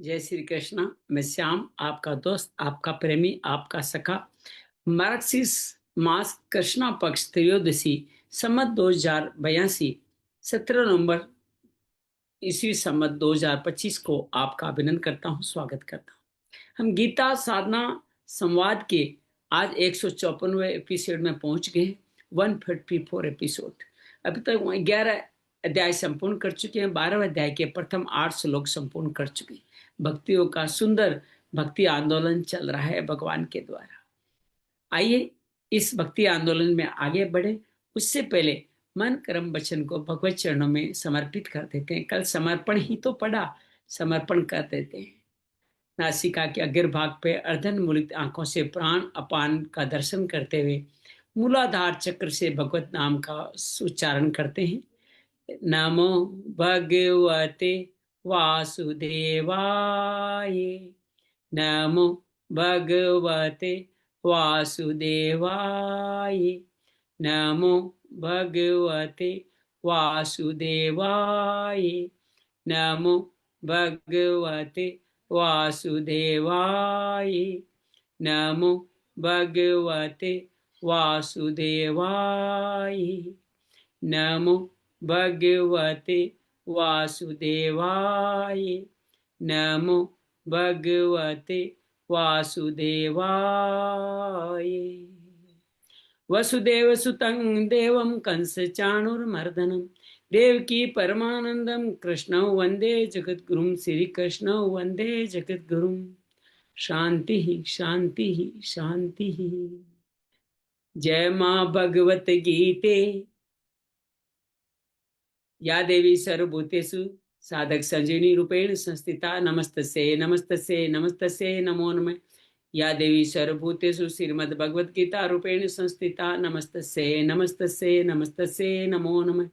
जय श्री कृष्ण। मैं श्याम, आपका दोस्त, आपका प्रेमी, आपका सखा। मार्क्सिस मास कृष्णा पक्ष त्रयोदशी संमत 2082 17 नवंबर ईस्वी संमत 2025 को आपका अभिनंदन करता हूँ, स्वागत करता हूँ। हम गीता साधना संवाद के आज 154वें एपिसोड में पहुंच गए। 154 एपिसोड। अभी तक 11 अध्याय संपूर्ण कर चुके हैं। 12वें अध्याय के प्रथम 8 श्लोक संपूर्ण कर चुके हैं। भक्तियों का सुंदर भक्ति आंदोलन चल रहा है भगवान के द्वारा। आइए इस भक्ति आंदोलन में आगे बढ़े। उससे पहले मन कर्म वचन को भगवत चरणों में समर्पित कर देते हैं। कल समर्पण ही तो पड़ा, समर्पण कर देते हैं। नासिका के अग्र भाग पे अर्धन मुलित आंखों से प्राण अपान का दर्शन करते हुए मूलाधार चक्र से भगवत नाम का उच्चारण करते हैं। नमो भगवते वासुदेवाय, नमो भगवते वासुदेवाय, नमो भगवते वासुदेवाय, नमो भगवते वासुदेवाय, नमो भगवते वासुदेवाय, नमो भगवते वासुदेवाय, नमो भगवते वासुदेवाय। वसुदेव सुतं देवं कंस चाणूरमर्दनं देवकी परमानंदं कृष्णं वंदे जगद्गुरुं। श्री कृष्णं वंदे जगद्गुरुं। शांति शांति शांति। जय मां भगवत गीते। या देवी सर्वभूतेषु साधक संजीवनी रूपेण संस्थिता नमस्तस्यै नमस्तस्यै नमस्तस्यै नमो नमः। या देवी सर्वभूतेषु श्रीमद् भगवत गीता रूपेण संस्थिता नमस्तस्यै नमस्तस्यै नमस्तस्यै नमो नमः।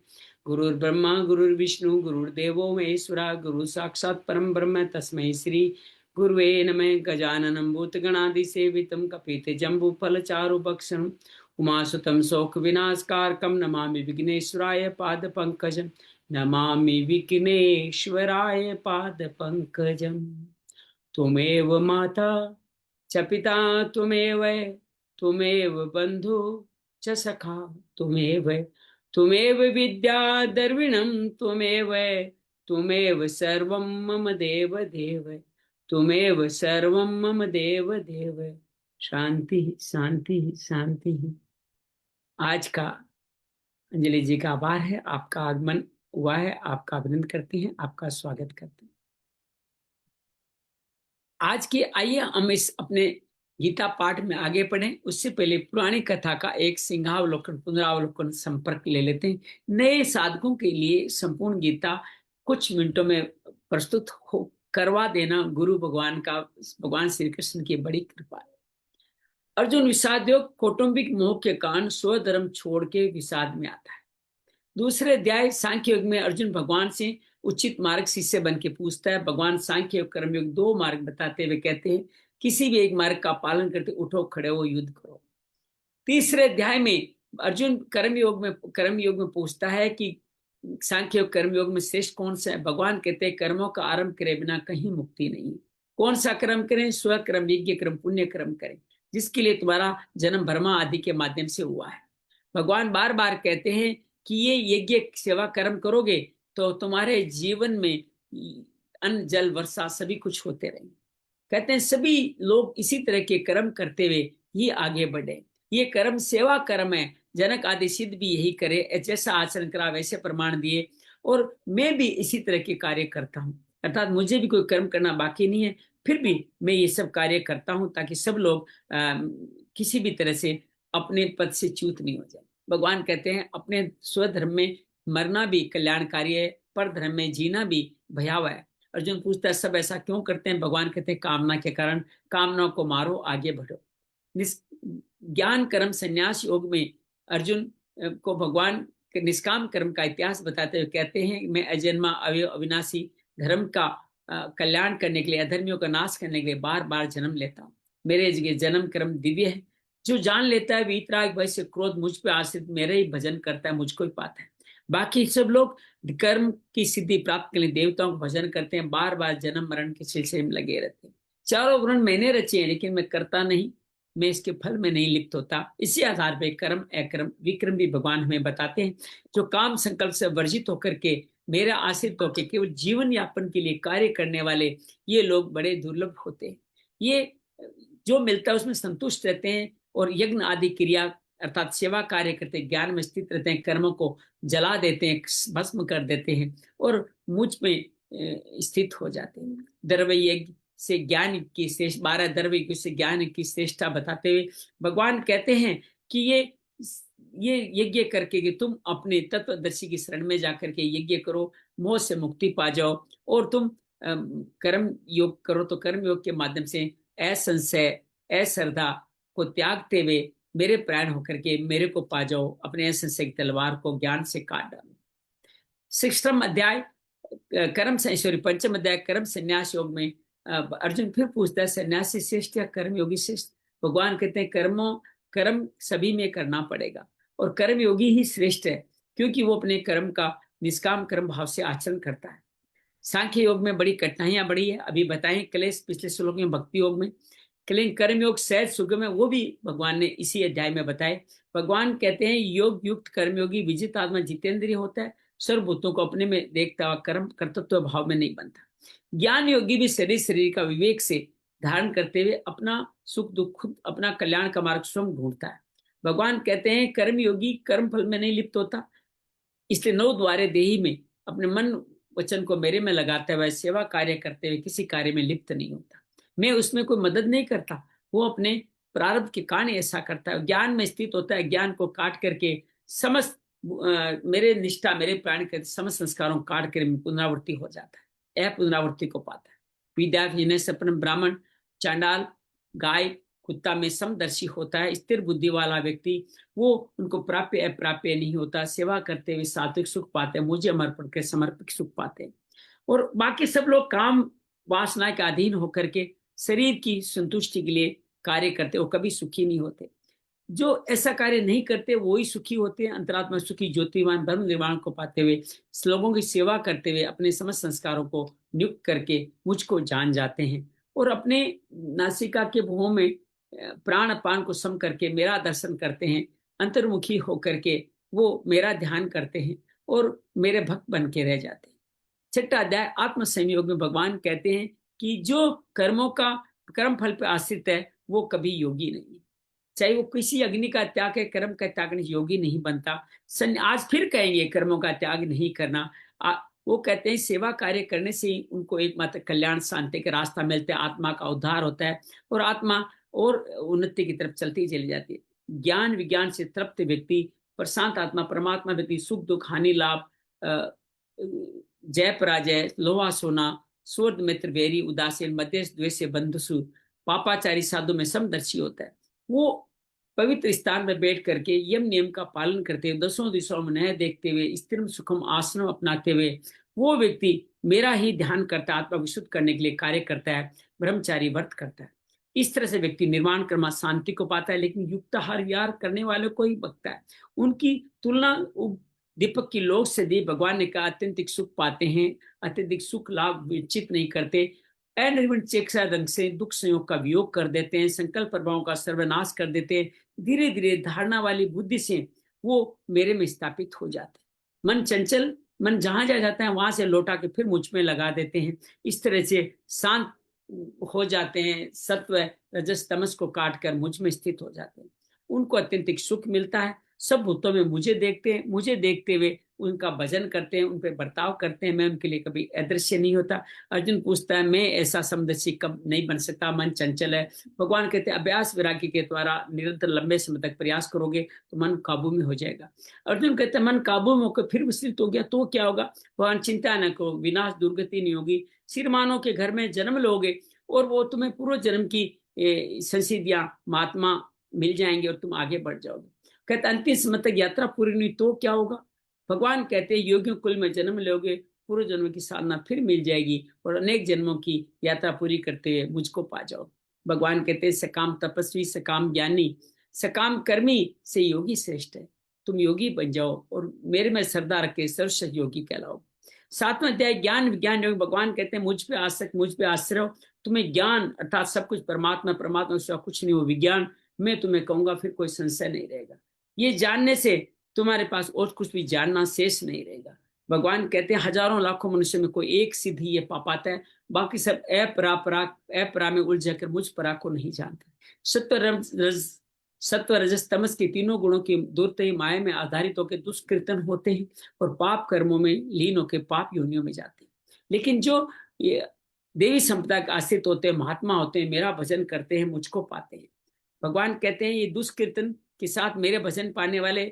गुरुर्ब्रह्मा गुरुर्विष्णु गुरुर्देवो महेश्वरा गुरु साक्षात् परम ब्रह्म तस्मै श्री गुरुवे नमः। गजाननं भूतगणादिसेवितं कपितजम्बूफलचारुभक्षणं उमासुतं शोकविनाशकारकं नमामि विघ्नेश्वराय पादपङ्कजं। नमामि विघ्नेश्वराय पादपङ्कजं। त्वमेव माता च पिता त्वमेव, त्वमेव बन्धु च सखा त्वमेव, त्वमेव विद्या द्रविणं त्वमेव, त्वमेव सर्वं मम देव देव, त्वमेव सर्वं मम देव देव। शांति शांति शांति। आज का अंजलि जी का आभार है, आपका आगमन हुआ है, आपका अभिनंदन करते हैं, आपका स्वागत करते हैं। आज की आइए हम इस अपने गीता पाठ में आगे बढ़ें। उससे पहले पुरानी कथा का एक सिंहावलोकन पुनरावलोकन संपर्क ले लेते हैं। नए साधकों के लिए संपूर्ण गीता कुछ मिनटों में प्रस्तुत हो करवा देना गुरु भगवान का, भगवान श्री कृष्ण की बड़ी कृपा है। अर्जुन विषादयोग कौटुंबिक मोह के कारण स्वधर्म छोड़ के विषाद में आता है। दूसरे अध्याय सांख्य योग में अर्जुन भगवान से उचित मार्ग शिष्य बन के पूछता है। भगवान सांख्य योग कर्म योग दो मार्ग बताते हुए कहते हैं किसी भी एक मार्ग का पालन करते उठो खड़े हो युद्ध करो। तीसरे अध्याय में अर्जुन कर्म योग में पूछता है कि सांख्य योग कर्म योग में श्रेष्ठ कौन सा है। भगवान कहते हैं कर्मों का आरंभ करे बिना कहीं मुक्ति नहीं है। कौन सा कर्म करें? स्वकर्म, यज्ञ कर्म, पुण्य कर्म करें, जिसके लिए तुम्हारा जन्म ब्रह्मा आदि के माध्यम से हुआ है। भगवान बार बार कहते हैं कि ये यज्ञ सेवा कर्म करोगे तो तुम्हारे जीवन में अन्न जल वर्षा सभी कुछ होते रहेंगे। कहते हैं सभी लोग इसी तरह के कर्म करते हुए ही आगे बढ़े। ये कर्म सेवा कर्म है। जनक आदि सिद्ध भी यही करे, जैसा आचरण करा वैसे प्रमाण दिए, और मैं भी इसी तरह के कार्य करता हूँ। अर्थात मुझे भी कोई कर्म करना बाकी नहीं है, फिर भी मैं ये सब कार्य करता हूँ ताकि सब लोग किसी भी तरह से अपने पद से च्युत नहीं हो जाए। भगवान कहते हैं अपने स्वधर्म में मरना भी कल्याणकारी है, पर धर्म में जीना भी भयावह है। अर्जुन पूछता है सब ऐसा क्यों करते हैं? भगवान कहते हैं कामना के कारण। कामनाओं को मारो, आगे बढ़ो। ज्ञान कर्म संन्यास योग में अर्जुन को भगवान निष्काम कर्म का इतिहास बताते हुए कहते हैं मैं अजन्मा अवय अविनाशी धर्म का कल्याण करने के लिए, अधर्मियों का नाश करने के लिए बार बार जन्म लेता हूँ। मेरे जन्म कर्म दिव्य है। जो जान लेता है वीतराग, वैसे क्रोध मुझ पे आश्रित मेरे ही भजन करता है मुझको ही पाता है। बाकी सब लोग कर्म की सिद्धि प्राप्त के लिए देवताओं का भजन करते हैं, बार बार जन्म मरण के सिलसिले में लगे रहते हैं। चारों वर्ण मैंने रचे हैं लेकिन मैं करता नहीं, मैं इसके फल में नहीं लिप्त होता। इसी आधार पर कर्म अकर्म विक्रम भी भगवान हमें बताते हैं। जो काम संकल्प से वर्जित होकर के मेरा आश्रित होकर केवल जीवन यापन के लिए कार्य करने वाले ये लोग बड़े दुर्लभ होते हैं। ये जो मिलता है उसमें संतुष्ट रहते हैं और यज्ञ आदि क्रिया अर्थात सेवा कार्य करते, ज्ञान में स्थित रहते हैं, कर्मों को जला देते हैं, भस्म कर देते हैं और मुझ में स्थित हो जाते हैं। द्रव्य यज्ञ से ज्ञान की श्रेष्ठ 12 द्रव्य से ज्ञान की श्रेष्ठता बताते हुए भगवान कहते हैं कि ये यज्ञ करके कि तुम अपने तत्वदर्शी की शरण में जाकर के यज्ञ करो, मोह से मुक्ति पा जाओ, और तुम कर्म योग करो तो कर्म योग के माध्यम से असंशय अश्रद्धा को त्यागते हुए मेरे प्राण होकर के मेरे को पा जाओ, अपने असंशय की तलवार को ज्ञान से काट डालो। 6वां अध्याय कर्म सॉरी 5वां अध्याय कर्म संन्यास योग में अर्जुन फिर पूछता है सन्यासी श्रेष्ठ या कर्म योगी श्रेष्ठ। भगवान कहते हैं कर्म सभी में करना पड़ेगा और कर्म योगी ही श्रेष्ठ है, क्योंकि वो अपने कर्म का निष्काम कर्म भाव से आचरण करता है। सांख्य योग में बड़ी कठिनाइयां बड़ी है, अभी बताएं क्लेश पिछले श्लोक में भक्ति योग में। कर्म योग सहज सुगम है, वो भी भगवान ने इसी अध्याय में बताए। भगवान कहते हैं योग युक्त कर्मयोगी विजित आत्मा जितेंद्रिय होता है, सर्वभूतों को अपने में देखता हुआ कर्म कर्तृत्व भाव में नहीं बनता। ज्ञान योगी भी शरीर का विवेक से धारण करते हुए अपना सुख दुख खुद अपना कल्याण का मार्ग स्वयं ढूंढता है। भगवान कहते हैं कर्म योगी कर्म फल में नहीं लिप्त होता, इसलिए 9 द्वारे देही में अपने मन वचन को मेरे में लगाते हुए सेवा कार्य करते हुए किसी कार्य में लिप्त नहीं होता। मैं उसमें कोई मदद नहीं करता, वो अपने प्रारब्ध के कारण ऐसा करता है। ज्ञान में स्थित होता है, ज्ञान को काट करके समस्त मेरे निष्ठा मेरे प्राण के समस्त संस्कारों काट कर पुनरावृत्ति हो जाता है, पुनरावृत्ति को पाता है। विद्या सपन ब्राह्मण चांडाल गाय कुत्ता में समदर्शी होता है। स्थिर बुद्धि वाला व्यक्ति वो उनको प्राप्य अप्राप्य नहीं होता, सेवा करते हुए सात्विक सुख पाते हैं, मुझे समर्पण के समर्पित सुख पाते हैं। और बाकी सब लोग काम वासना के अधीन होकर के शरीर की संतुष्टि के लिए कार्य करते, वो कभी सुखी नहीं होते। जो ऐसा कार्य नहीं करते वो ही सुखी होते हैं, अंतरात्मा सुखी ज्योतिवान ब्रह्म निर्वाण को पाते हुए लोगों की सेवा करते हुए अपने समस्त संस्कारों को नियुक्त करके मुझको जान जाते हैं और अपने नासिका के भुवों में प्राण अपान को सम करके मेरा दर्शन करते हैं, अंतर्मुखी होकर के वो मेरा ध्यान करते हैं और मेरे भक्त बन के रह जाते हैं। 6वां अध्याय आत्म संयोग में भगवान कहते हैं कि जो कर्मों का कर्म फल पर आश्रित है वो कभी योगी नहीं है, चाहे वो किसी अग्नि का त्याग है, कर्म का त्याग नहीं, योगी नहीं बनता। आज फिर कहेंगे कर्मों का त्याग नहीं करना। वो कहते हैं सेवा कार्य करने से ही उनको एकमात्र कल्याण शांति का रास्ता मिलता है, आत्मा का उद्धार होता है और आत्मा और उन्नति की तरफ चलती चली जाती है। ज्ञान विज्ञान से तृप्त व्यक्ति, प्रशांत आत्मा परमात्मा व्यक्ति सुख दुख हानि लाभ जय पराजय लोहा सोना स्वर्ग मित्र वेरी उदासीन मध्यस्थ द्वेष बंधुसु पापाचारी साधु में समदर्शी होता है। वो पवित्र स्थान में बैठ करके यम नियम का पालन करते हुए 10 दिशाओं में नया देखते हुए स्थिर सुखम आसन अपनाते हुए वो व्यक्ति मेरा ही ध्यान करता है, आत्मा विशुद्ध करने के लिए कार्य करता है, ब्रह्मचारी व्रत करता है। इस तरह से व्यक्ति निर्वाण कर्मा शांति को पाता है, लेकिन युक्ताहार विहार करने वालों को ही बकता है। उनकी तुलना दीपक की लोक से दी। भगवान ने कहा अत्यंतिक सुख पाते हैं, अत्यंतिक सुख लाभ विचित नहीं करते, अनिर्वचनीय चेक्षा ढंग से दुख संयोग का वियोग कर देते हैं, संकल्प प्रभावों का सर्वनाश कर देते हैं। धीरे धीरे धारणा वाली बुद्धि से वो मेरे में स्थापित हो जाते हैं। मन चंचल मन जहां जा जाता है वहां से लौटा के फिर मुझ में लगा देते हैं। इस तरह से शांत हो जाते हैं, सत्व रजस तमस को काट कर मुझ में स्थित हो जाते हैं। उनको अत्यंतिक सुख मिलता है। सब भूतों में मुझे देखते हैं, मुझे देखते हुए उनका भजन करते हैं, उन पर बर्ताव करते हैं। मैं उनके लिए कभी अदृश्य नहीं होता। अर्जुन पूछता है मैं ऐसा समदर्शी कब नहीं बन सकता, मन चंचल है। भगवान कहते हैं अभ्यास वैराग्य के द्वारा निरंतर लंबे समय तक प्रयास करोगे तो मन काबू में हो जाएगा। अर्जुन कहते हैं मन काबू में होकर फिर विचलित हो गया तो क्या होगा? भगवान चिंता न करो, विनाश दुर्गति नहीं होगी। सिरमानों के घर में जन्म लोगे और वो तुम्हें पूर्व जन्म की संसिद्धियां महात्मा मिल जाएंगे और तुम आगे बढ़ जाओगे। कहते अंतिम समय तक यात्रा पूरी नहीं तो क्या होगा? भगवान कहते हैं योगियों कुल में जन्म लोगे, पूर्व जन्म की साधना फिर मिल जाएगी और अनेक जन्मों की यात्रा पूरी करते हुए मुझको पा जाओ। भगवान कहते हैं सकाम तपस्वी सकाम ज्ञानी सकाम कर्मी से योगी श्रेष्ठ है। तुम योगी बन जाओ और मेरे में श्रद्धा रख के सर्वश्रेष्ठ योगी कहलाओ। 7वां अध्याय ज्ञान विज्ञान योग। भगवान कहते हैं मुझ पे आसक्त, मुझ पे आश्रय हो। तुम्हें ज्ञान अर्थात सब कुछ परमात्मा, परमात्मा से कुछ नहीं हो विज्ञान, मैं तुम्हें कहूंगा, फिर कोई संशय नहीं रहेगा। ये जानने से तुम्हारे पास और कुछ भी जानना शेष नहीं रहेगा। भगवान कहते हैं हजारों लाखों मनुष्य में कोई एक सिद्धि ये पा पाता है, बाकी सब अपरा में उलझ कर मुझ परा को नहीं जानते। सत्व रजस तमस के तीनों गुणों की दूरते ही माया में आधारित होकर दुष्कृतन होते हैं और पाप कर्मों में लीन होकर पाप योनियों में जाते हैं। लेकिन जो ये देवी संपदा के आश्रित होते हैं, महात्मा होते हैं, मेरा भजन करते हैं, मुझको पाते हैं। भगवान कहते हैं ये दुष्कृतन के साथ मेरे भजन पाने वाले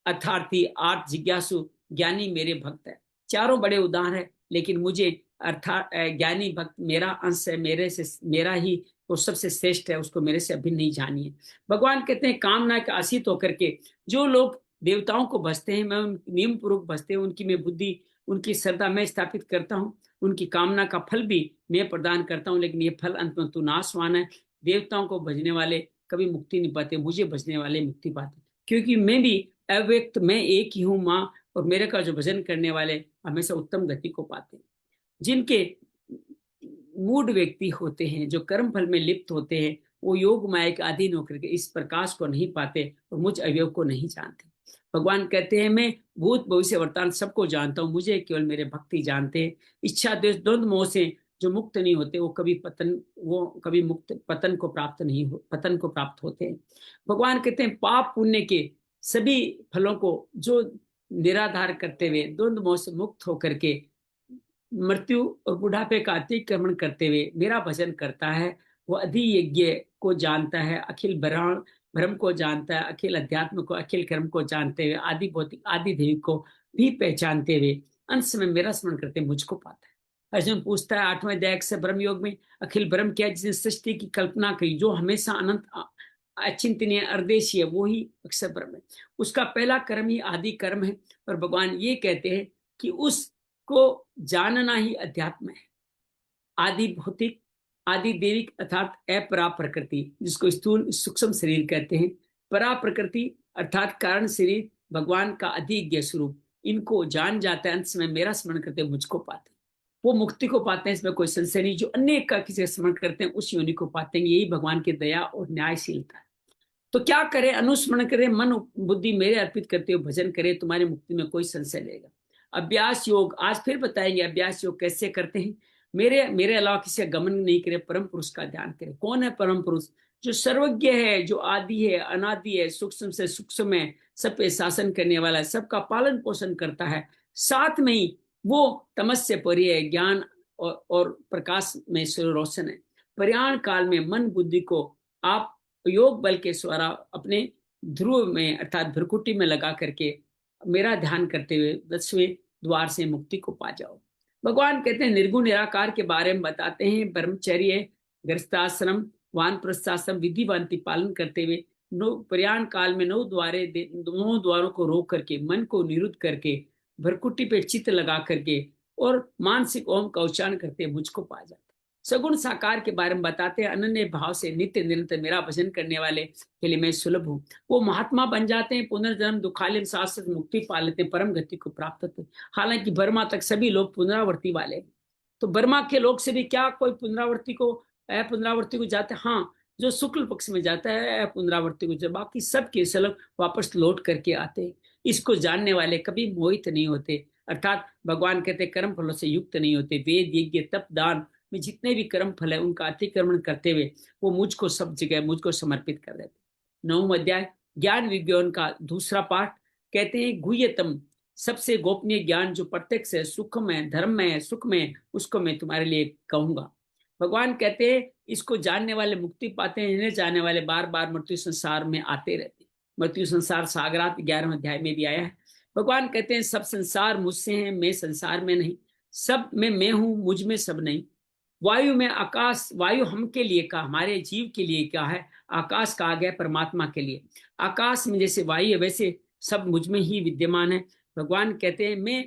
अर्थार्थी, आर्थ जिज्ञासु, ज्ञानी मेरे भक्त है। चारों बड़े उदाहरण है, लेकिन मुझे अर्थात ज्ञानी भक्त मेरा अंश है, मेरे से मेरा ही वो सबसे श्रेष्ठ है, उसको मेरे से अभिन्न नहीं जानिए। भगवान कहते हैं कामना के आश्रित होकर के जो लोग देवताओं को भजते हैं, मैं उन नियम पूर्वक भजते हैं, उनकी मैं बुद्धि, उनकी श्रद्धा मैं स्थापित करता हूँ, उनकी कामना का फल भी मैं प्रदान करता हूँ, लेकिन ये फल अंत में तो नाशवान है। देवताओं को भजने वाले कभी मुक्ति नहीं पाते, मुझे भजने वाले मुक्ति पाते, क्योंकि मैं भी अव्यक्त, मैं एक ही हूँ माँ, और मेरे का जो भजन करने वाले हमेशा उत्तम गति को पाते हैं। जिनके मूड व्यक्ति होते हैं, जो कर्म फल में लिप्त होते हैं, वो योग माया के अधीन होकर के इस प्रकाश को नहीं पाते और मुझ अवयव को नहीं जानते। भगवान कहते हैं मैं भूत भविष्य वर्तमान सबको जानता हूँ, मुझे केवल मेरे भक्ति जानते हैं। इच्छा द्वेष द्वंद्व मोह से जो मुक्त नहीं होते वो कभी मुक्त पतन को प्राप्त होते हैं। भगवान कहते हैं पाप पुण्य के सभी फलों को जो निराधार करते हुए द्वंद्व मोह से मुक्त होकर के मृत्यु और बुढ़ापे का अतिक्रमण करते हुए मेरा भजन करता है, वो अधियज्ञ को जानता है, अखिल भ्रम को जानता है, अखिल अध्यात्म को, अखिल कर्म को जानते हुए, आदि भौतिक आदि दैविक को भी पहचानते हुए अंत में मेरा स्मरण करते मुझको पाता है। अर्जुन पूछता है 8वें अध्याय से ब्रह्म योग में अखिल ब्रह्म क्या, जिसने सृष्टि की कल्पना की, जो हमेशा अनंत अचिंतनीय अर्देशीय, वो ही अक्षर ब्रह्म है। उसका पहला कर्म ही आदि कर्म है। और भगवान ये कहते हैं कि उसको जानना ही अध्यात्म है। आदि भौतिक आदि दैविक अर्थात अपरा प्रकृति, जिसको स्थूल सूक्ष्म शरीर कहते हैं, परा प्रकृति अर्थात कारण शरीर, भगवान का अधिज्ञ स्वरूप, इनको जान जाता है, अंत में मेरा स्मरण करते मुझको पाते, वो मुक्ति को पाते हैं, इसमें कोई संशय नहीं। जो अन्य का किसी स्मरण करते हैं उस योनि को पाते हैं। यही भगवान की दया और न्यायशीलता है। तो क्या करें? अनुस्मरण करें, मन बुद्धि मेरे अर्पित करते हुए भजन करें, तुम्हारी मुक्ति में कोई संशय रहेगा। अभ्यास योग आज फिर बताएंगे, अभ्यास योग कैसे करते हैं। मेरे अलावा किसी का गमन नहीं करे, परम पुरुष का ध्यान करें। कौन है परम पुरुष? जो सर्वज्ञ है, जो आदि है, अनादि है, सूक्ष्म से सूक्ष्म है, सब पे शासन करने वाला है, सबका पालन पोषण करता है, साथ में ही वो तमस्य परि है, ज्ञान और प्रकाश में रोशन है। प्रयाण काल में मन बुद्धि को आप योग बल के द्वारा अपने ध्रुव में अर्थात भ्रुकुटी में लगा करके मेरा ध्यान करते हुए 10वें द्वार से मुक्ति को पा जाओ। भगवान कहते हैं निर्गुण निराकार के बारे में बताते हैं। ब्रह्मचर्य, गृहस्थाश्रम, वानप्रस्थाश्रम विधिवंती पालन करते हुए प्रयाण काल में 9 द्वारों को रोक करके, मन को निरुद्ध करके, भ्रुकुटी पे चित्त लगा करके और मानसिक ओम का उच्चारण करते मुझको पा जाते। सगुण साकार के बारे में बताते हैं। अनन्य भाव से नित्य निरंतर मेरा भजन करने वाले के लिए मैं सुलभ हूँ। वो महात्मा बन जाते हैं, पुनर्जन्म दुखालय शास्त्र मुक्ति पा लेते हैं, परम गति को प्राप्त होते हैं। हालांकि बर्मा तक सभी लोग पुनरावृत्ति वाले, तो बर्मा के लोग से भी क्या कोई पुनरावृत्ति को जाते हैं? हाँ, जो शुक्ल पक्ष में जाता है पुनरावृत्ति को, जब बाकी सब के सलग वापस लौट करके आते हैं। इसको जानने वाले कभी मोहित नहीं होते, अर्थात भगवान कहते कर्म फलों से युक्त नहीं होते। वेद यज्ञ तप दान में जितने भी कर्म फल है उनका अतिक्रमण करते हुए वो मुझको सब जगह मुझको समर्पित कर देते। 9वां अध्याय ज्ञान विज्ञान का दूसरा पाठ कहते हैं गुह्यतम, सबसे गोपनीय ज्ञान जो प्रत्यक्ष है, सुखम है, धर्म है, सुख में, उसको मैं तुम्हारे लिए कहूंगा। भगवान कहते हैं इसको जानने वाले मुक्ति पाते हैं, इन्हें जानने वाले बार बार मृत्यु संसार में आते रहते। मृत्यु संसार सागरात 11वें अध्याय में भी आया है। भगवान कहते हैं सब संसार मुझसे है, मैं संसार में नहीं, सब में मैं हूं, मुझ में सब नहीं। वायु में आकाश, वायु हम के लिए का, हमारे जीव के लिए क्या है, आकाश कहा गया परमात्मा के लिए। आकाश में जैसे वायु है वैसे सब मुझ में ही विद्यमान है। भगवान कहते हैं मैं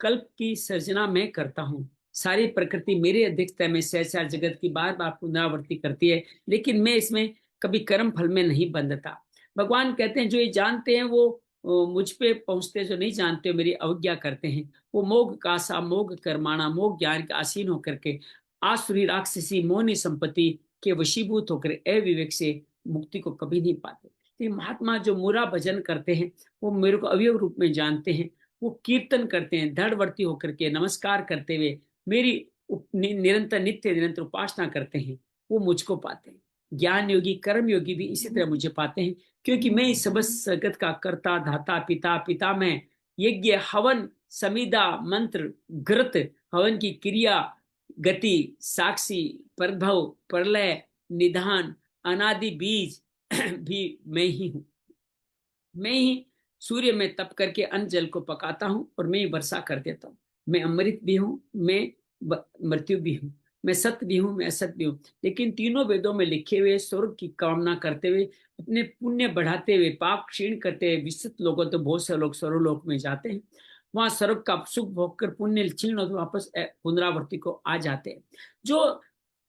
कल्प की सर्जना मैं करता हूँ, सारी प्रकृति मेरे अध्यक्षता में सहसार जगत की बार बार पुनरावृत्ति करती है, लेकिन मैं इसमें कभी कर्म फल में नहीं बंधता। भगवान कहते हैं जो ये जानते हैं वो मुझ पे पहुंचते, जो नहीं जानते हो मेरी अवज्ञा करते हैं। वो मोग का सा मोग कर्माणा, मोग ज्ञान के आसीन होकर के आसुरी राक्षसी मोहनी संपत्ति के वशीभूत होकर अविवेक से मुक्ति को कभी नहीं पाते। तो ये महात्मा जो मुरा भजन करते हैं, वो मेरे को अवयव रूप में जानते हैं, वो कीर्तन करते हैं दृढ़वर्ती होकर के, नमस्कार करते हुए मेरी निरंतर नित्य निरंतर उपासना करते हैं, वो मुझको पाते हैं। ज्ञान योगी कर्म योगी भी इसी तरह मुझे पाते हैं, क्योंकि मैं इस समस्त जगत का कर्ता धाता पिता पिता में यज्ञ हवन समिदा मंत्र घृत हवन की क्रिया गति साक्षी प्रभव प्रलय निधान अनादि बीज भी मैं ही हूं। मैं ही सूर्य में तप करके अन्न जल को पकाता हूं और मैं ही वर्षा कर देता हूं। मैं अमृत भी हूं, मैं मृत्यु भी हूं, मैं सत्य भी हूं, मैं असत भी हूं। लेकिन तीनों वेदों में लिखे हुए स्वर्ग की कामना करते हुए, अपने पुण्य बढ़ाते हुए, पाप क्षीण करते हुए विस्तृत लोगों तो बहुत से लोग स्वर्गलोक में जाते हैं, वहां स्वर्ग का सुख भोग कर पुण्य क्षीण होकर वापस पुनरावृत्ति को आ जाते हैं। जो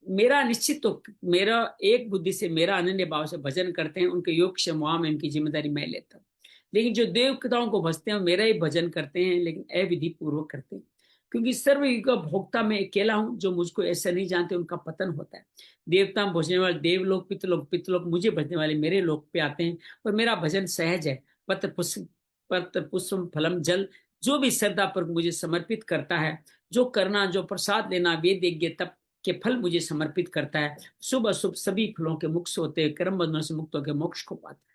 मेरा निश्चित तो मेरा एक बुद्धि से मेरा अनन्य भाव से भजन करते हैं, उनके योग क्षमा में इनकी जिम्मेदारी मैं लेता हूँ। लेकिन जो देवताओं को भजते हैं मेरा ही भजन करते हैं, लेकिन अविधि पूर्वक करते हैं, क्योंकि सर्वयुग का भोक्ता मैं अकेला हूं। जो मुझको ऐसा नहीं जानते उनका पतन होता है। देवता भजने वाले देवलोक पितृलोक, पितृलोक मुझे भजने वाले मेरे लोक पे आते हैं, और मेरा भजन सहज है। पत्र पुष्प फलम जल, जो भी श्रद्धा पर मुझे समर्पित करता है, जो करना जो प्रसाद लेना वेद यज्ञ तप के फल मुझे समर्पित करता है, शुभ अशुभ सभी फलों के मुक्त होते हैं, कर्म बंधनों से मुक्त होकर मोक्ष को पाता है।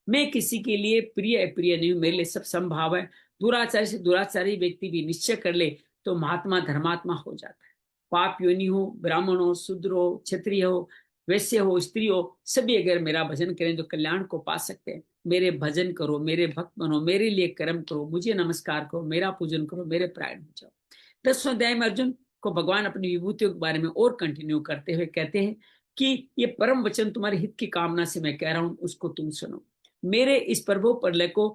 मैं किसी के लिए प्रिय अप्रिय नहीं हूं, मेरे लिए सब संभाव है। दुराचारी से दुराचारी व्यक्ति भी निश्चय कर ले तो महात्मा धर्मात्मा हो जाता है। पाप योनि हो, ब्राह्मण हो, शूद्र हो, क्षत्रिय हो, वैश्य हो, स्त्री हो, सभी अगर मेरा भजन करें तो कल्याण को पा सकते हैं। मेरे भजन करो, मेरे भक्त बनो, मेरे लिए कर्म करो, मुझे नमस्कार करो, मेरा पूजन करो, मेरे प्राण हो जाओ। 10वें अध्याय में अर्जुन को भगवान अपनी विभूतियों के बारे में और कंटिन्यू करते हुए कहते हैं कि ये परम वचन तुम्हारे हित की कामना से मैं कह रहा हूं, उसको तुम सुनो। मेरे इस प्रभु प्रलय को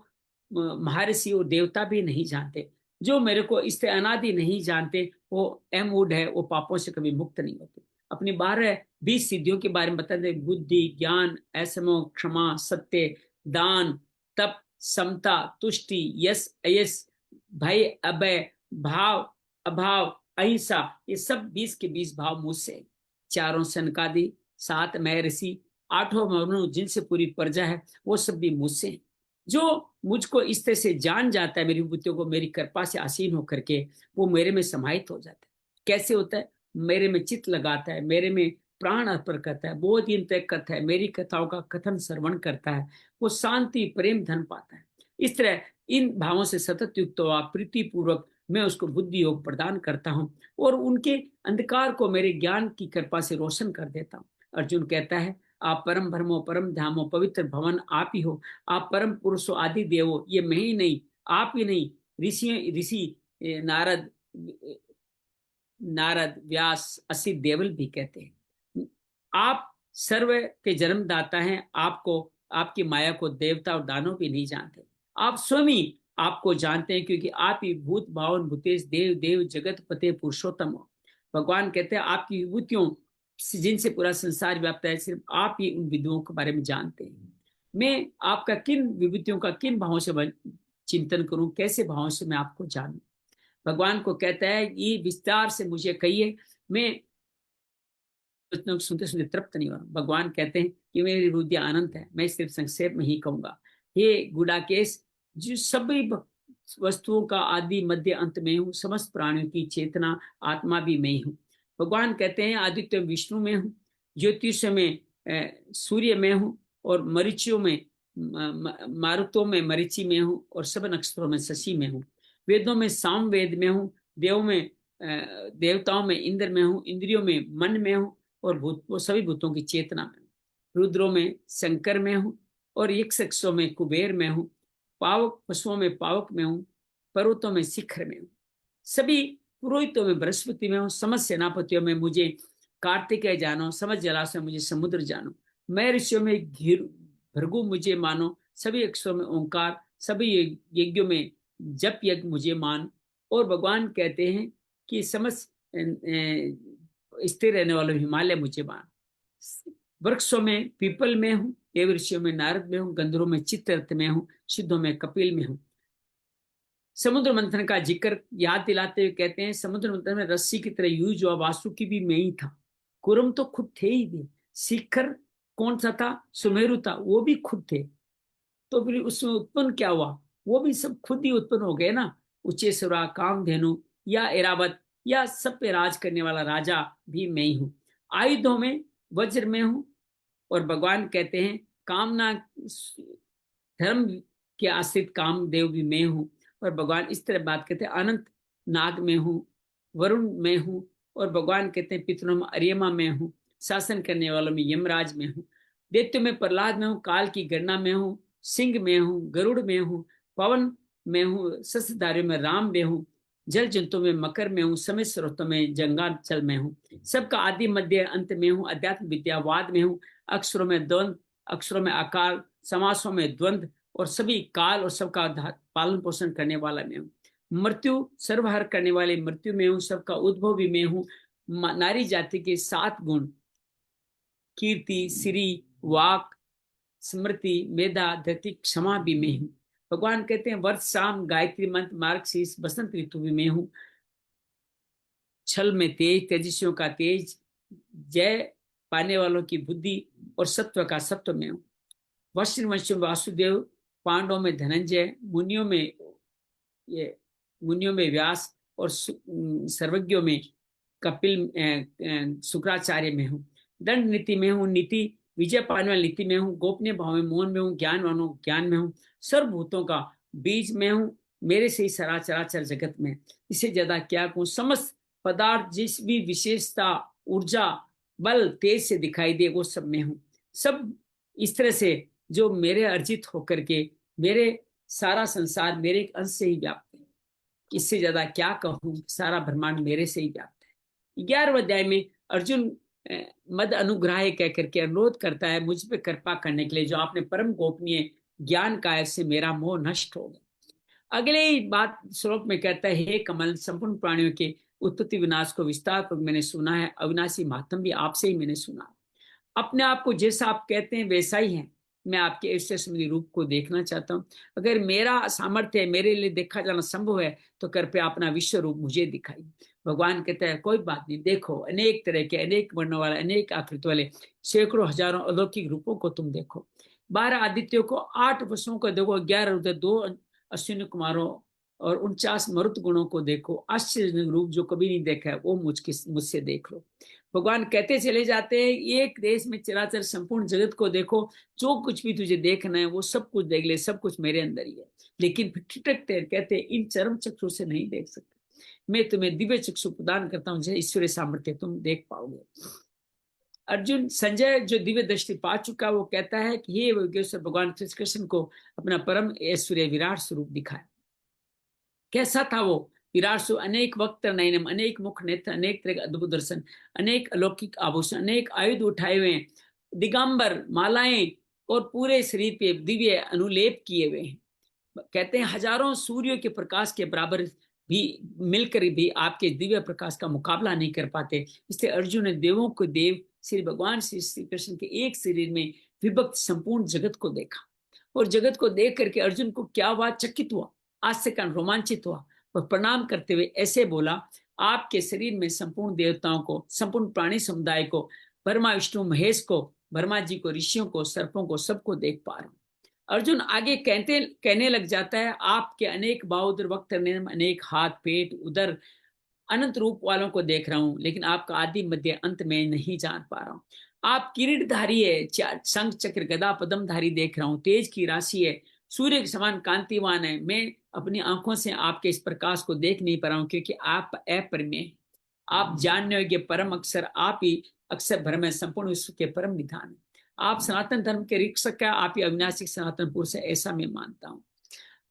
महर्षि और देवता भी नहीं जानते। जो मेरे को इस अनादि नहीं जानते वो अमूढ़ है, वो पापों से कभी मुक्त नहीं होते। अपनी 12-20 सिद्धियों के बारे में बताते, बुद्धि ज्ञान ऐसमो क्षमा सत्य दान तप समता तुष्टि यश अयस भय अभय भाव अभाव अहिंसा, ये सब 20 के 20 भाव मुझसे। चारों सनकादि, 7 महर्षि, 8 मनु जिनसे पूरी प्रजा है, वो सब भी मुझसे हैं। जो मुझको इस तरह से जान जाता है, मेरी विभूतियों को मेरी कृपा से आसीन होकर के, वो मेरे में समाहित हो जाता है। कैसे होता है? मेरे में चित्त लगाता है, मेरे में प्राण अर्पण करता है, बहुत दिन तक करता है, मेरी कथाओं का कथन श्रवण करता है, वो शांति प्रेम धन पाता है। इस तरह इन भावों से सतत युक्त हुआ प्रीति पूर्वक मैं उसको बुद्धि योग प्रदान करता हूँ, और उनके अंधकार को मेरे ज्ञान की कृपा से रोशन कर देता हूँ। अर्जुन कहता है, आप परम ब्रह्मो परम धामो पवित्र भवन आप ही हो, आप परम पुरुषो आदि देवो, ये मैं ही नहीं, आप ही नहीं, ऋषि नारद नारद व्यास असी देवल भी कहते हैं। आप सर्व के जन्मदाता हैं, आपको आपकी माया को देवता और दानव भी नहीं जानते। आप स्वयं ही आपको जानते हैं, क्योंकि आप ही भूत भावन भूतेश देव देव जगत पते पुरुषोत्तम हो। भगवान कहते हैं आपकी विभूतियों जिनसे पूरा संसार व्याप्त है, सिर्फ आप ही उन विधुओं के बारे में जानते हैं। मैं आपका किन विभूतियों का किन भावों से चिंतन करूं, कैसे भावों से मैं आपको जानूं। भगवान को कहता है ये विस्तार से मुझे कहिए, मैं सुनते सुनते तृप्त नहीं हो रहा। भगवान कहते हैं कि मेरी रुद्या अनंत है, मैं सिर्फ संक्षेप में ही कहूंगा। हे गुडाकेश, जो सभी वस्तुओं का आदि मध्य अंत में हूँ, समस्त प्राणियों की चेतना आत्मा भी मैं ही हूँ। भगवान कहते हैं आदित्य विष्णु में हूँ, ज्योतिष में सूर्य में हूँ, और मरीचियों में मारुतों में मरीचि में हूँ, और सब नक्षत्रों में शशि में हूँ। वेदों में साम वेद में हूँ, देव में देवताओं में इंद्र में हूँ, इंद्रियों में मन में हूँ, और वो सभी भूतों की चेतना में हूँ। रुद्रों में शंकर में हूँ, और यक्षों में कुबेर में हूँ, पावक पशुओं में पावक में हूँ, पर्वतों में शिखर में हूँ, सभी पुरोहितों में बृहस्पति में हूँ, समस्त सेनापतियों में मुझे कार्तिकेय जानो, समस्त जलाशय मुझे समुद्र जानो, मैं ऋषियों में भृगु मुझे मानो, सभी अक्षरों में ओंकार, सभी यज्ञों में जप यज्ञ मुझे मान। और भगवान कहते हैं कि समस्त स्थिर रहने वाले हिमालय मुझे मान, वृक्षों में पीपल में हूँ, देव ऋषियों में नारद में हूँ, गंधर्वों में चित्ररथ में हूँ, सिद्धों में कपिल में हूँ। समुद्र मंथन का जिक्र याद दिलाते हुए कहते हैं, समुद्र मंथन में रस्सी की तरह यूज हुआ वासुकी भी मैं ही था। कुरम तो खुद थे ही थे। शिखर कौन सा था? सुमेरु था, वो भी खुद थे। तो फिर उसमें उत्पन्न क्या हुआ? वो भी सब खुद ही उत्पन्न हो गए ना। उच्चेश्वरा, कामधेनु या एरावत या सब पे राज करने वाला राजा भी मैं ही हूँ। आयुधों में वज्र में हूँ। और भगवान कहते हैं कामना धर्म के आश्रित कामदेव भी मैं हूँ। और भगवान इस तरह बात करते हैं, अनंत नाग में हूँ, वरुण में हूँ। और भगवान कहते हैं पितरों में अर्यमा में हूँ, शासन करने वालों में यमराज में हूँ, दैत्यों में प्रहलाद में हूँ, काल की गणना में हूँ, सिंह में हूँ, गरुड़ में हूँ, पवन में हूँ, शस्त्रधारियों में राम में हूँ, जल जंतु में मकर में हूँ, समय स्रोतों में जंगाचल में हूँ, सबका आदि मध्य अंत में हूँ, अध्यात्म विद्यावाद में हूँ, अक्षरों में द्वंद, अक्षरों में आकार, समासों में द्वंद, और सभी काल और सबका पालन पोषण करने वाला मैं हूँ। मृत्यु सर्वहर करने वाले मृत्यु में हूँ, सबका उद्भव भी मैं हूँ। नारी जाति के 7 गुण कीर्ति, श्री, वाक, स्मृति, मेधा, धृति, क्षमा भी मैं हूँ। भगवान कहते हैं वर्ष शाम गायत्री मंत्र, मार्गशीर्ष, बसंत ऋतु भी मैं हूँ। छल में तेज, तेजस्वियों का तेज, जय पाने वालों की बुद्धि और सत्व का सत्व में हूँ। वंश वासुदेव, पांडवों में धनंजय, मुनियों में व्यास और सर्वज्ञों में कपिल, शुक्राचार्य में हूँ। दंड नीति में हूँ, नीति विजय पाने वाली नीति में हूँ, गोपनीय भाव में, मौन में हूँ, ज्ञानवानों ज्ञान में हूँ, सर्वभूतों का बीज में हूँ, मेरे से ही सारा चराचर जगत में। इससे ज्यादा क्या कहूँ? समस्त पदार्थ जिस भी विशेषता, ऊर्जा, बल, तेज से दिखाई दे वो सब में हूँ। सब इस तरह से जो मेरे अर्जित होकर के मेरे सारा संसार मेरे एक अंश से ही व्याप्त है। इससे ज्यादा क्या कहूँ? सारा ब्रह्मांड मेरे से ही व्याप्त है। 11वें अध्याय में अर्जुन मद अनुग्रह कह करके अनुरोध करता है मुझ पे कृपा करने के लिए, जो आपने परम गोपनीय ज्ञान का से मेरा मोह नष्ट हो गया। अगले ही बात श्लोक में कहता है, हे कमल, संपूर्ण प्राणियों के उत्पत्ति विनाश को विस्तार पर मैंने सुना है, अविनाशी महात्म भी आपसे ही मैंने सुना। अपने आप को जैसा आप कहते हैं वैसा ही है। मैं आपके ऐसे स्मृति रूप को देखना चाहता हूँ। अगर मेरा सामर्थ्य है, मेरे लिए देखा जाना संभव है, तो कृपया अपना विश्व रूप मुझे दिखाइए। भगवान कहते हैं कोई बात नहीं, देखो अनेक तरह के, अनेक वर्णों वाले, अनेक आकृति वाले सैकड़ों हजारों अलौकिक रूपों को तुम देखो। 12 आदित्यों को, 8 वसुओं को देखो, 11 रुद्र, 2 अश्विनी कुमारों और 49 मरुत गुणों को देखो। आश्चर्य रूप जो कभी नहीं देखा है वो मुझसे देख लो। भगवान कहते चले जाते हैं, एक देश में चराचर संपूर्ण जगत को देखो, जो कुछ भी तुझे देखना है वो सब कुछ देख ले, सब कुछ मेरे अंदर ही है। लेकिन फिर ठिठकते कहते इन चरम चक्षु से नहीं देख सकते। मैं तुम्हें दिव्य चक्षु प्रदान करता हूँ, जैसे ईश्वरीय सामर्थ्य तुम देख पाओगे। अर्जुन, संजय जो दिव्य दृष्टि पा चुका वो कहता है कि हे योगेश्वर, भगवान श्री कृष्ण को अपना परम ऐश्वर्य विराट स्वरूप दिखाया। कैसा था वो विराट स्वरूप? अनेक वक्त नयनम, अनेक मुख नेत्र, अनेक तरह अद्भुत दर्शन, अनेक अलौकिक आभूषण, अनेक आयुध उठाए हुए, दिगंबर, मालाएं और पूरे शरीर पे दिव्य अनुलेप किए हुए हैं। कहते हैं हजारों सूर्यों के प्रकाश के बराबर भी मिलकर भी आपके दिव्य प्रकाश का मुकाबला नहीं कर पाते। इसलिए अर्जुन ने देवों को देव श्री भगवान श्री कृष्ण के एक शरीर में विभक्त संपूर्ण जगत को देखा। और जगत को देख करके अर्जुन को क्या हुआ? चकित हुआ, आश्चर्य रोमांचित हुआ और प्रणाम करते हुए ऐसे बोला, आपके शरीर में संपूर्ण देवताओं को, संपूर्ण प्राणी समुदाय को, ब्रह्मा विष्णु महेश को, ब्रह्मा जी को, ऋषियों को, सर्पों को, सबको देख पा रहा हूं। अर्जुन आगे कहने लग जाता है, आपके अनेक बाहुदर वक्त, अनेक हाथ, पेट, उदर, अनंत रूप वालों को देख रहा हूं, लेकिन आपका आदि मध्य अंत में नहीं जान पा रहा हूं। आप किरीटधारी है, शंख चक्र गदा पद्मधारी देख रहा हूं, तेज की राशि है, सूर्य के समान कांतिवान है। मैं अपनी आंखों से आपके इस प्रकाश को देख नहीं पा रहा हूं, क्योंकि आप अपरिमेय हैं। आप जानने योग्य परम अक्षर, आप ही अक्षर भ्रम है, संपूर्ण विश्व के परम निधान है। आप सनातन धर्म के रक्षक है, आप ही अविनाशी सनातन पुरुष है, ऐसा मैं मानता हूँ।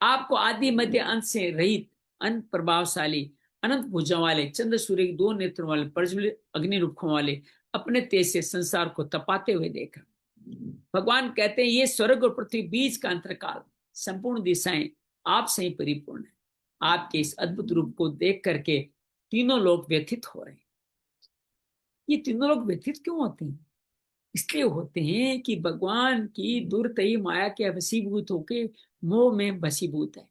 आपको आदि मध्य अंत से रहित, अनंत प्रभावशाली, अनंत भुजाओं वाले, चंद्र सूर्य के 2 नेत्रों वाले, प्रज्वलित अग्नि रूपों वाले अपने तेज से संसार को तपाते हुए देखा। भगवान कहते हैं ये स्वर्ग और पृथ्वी बीच का अंतरकाल, संपूर्ण दिशाएं आप से ही परिपूर्ण है। आपके इस अद्भुत रूप को देख करके तीनों लोग व्यथित हो रहे हैं। ये तीनों लोग व्यथित क्यों होते हैं? इसलिए होते हैं कि भगवान की दूरतई माया के वशीभूत होके मोह में वशीभूत है।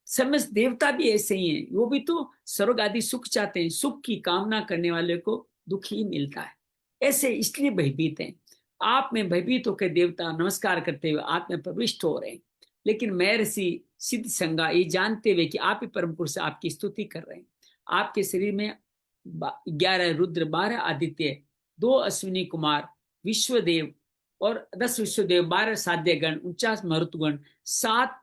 समस्त देवता भी ऐसे ही हैं, वो भी तो स्वर्ग आदि सुख चाहते हैं, सुख की कामना करने वाले को दुख ही मिलता है। ऐसे इसलिए भयभीत हैं। आप में भयभीत होकर देवता नमस्कार करते हुए आप में प्रविष्ट हो रहे हैं, लेकिन महर्षि सिद्ध संगा ये जानते हुए कि आप ही परम पुरुष आपकी स्तुति कर रहे हैं। आपके शरीर में 11 रुद्र, 12 आदित्य, 2 अश्विनी कुमार, विश्वदेव और 10 विश्वदेव, 12 साध्य गण, 49 मरुतगण, 7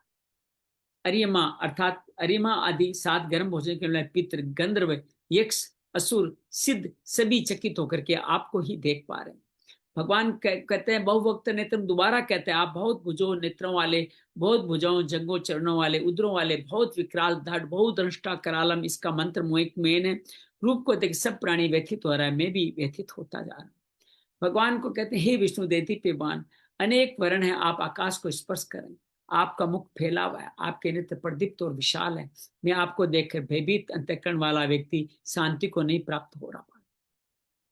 अरियमा अर्थात अरियमा आदि, 7 गर्म भोजन के लिए पितृ, गंधर्व, यक्ष, असुर, सिद्ध सभी चकित होकर के आपको ही देख पा रहे हैं। भगवान कहते हैं बहुवक्त नेत्र, दोबारा कहते हैं आप बहुत भुजों नेत्रों वाले, बहुत भुजाओं जंगों चरणों वाले, उदरों वाले, बहुत विकराल धड़, बहुत दृष्टा करालम, इसका मंत्र मोहिक मेन है। रूप को देख सब प्राणी व्यथित हो रहा है, मैं भी व्यथित होता जा रहा हूं। भगवान को कहते हैं हे विष्णु देदीप्यमान, अनेक वर्ण है, आप आकाश को स्पर्श करें। आपका मुख फैला हुआ है, आपके नेत्र प्रदीप्त और विशाल है। मैं आपको देखकर भयभीत अंतःकरण वाला व्यक्ति शांति को नहीं प्राप्त हो रहा।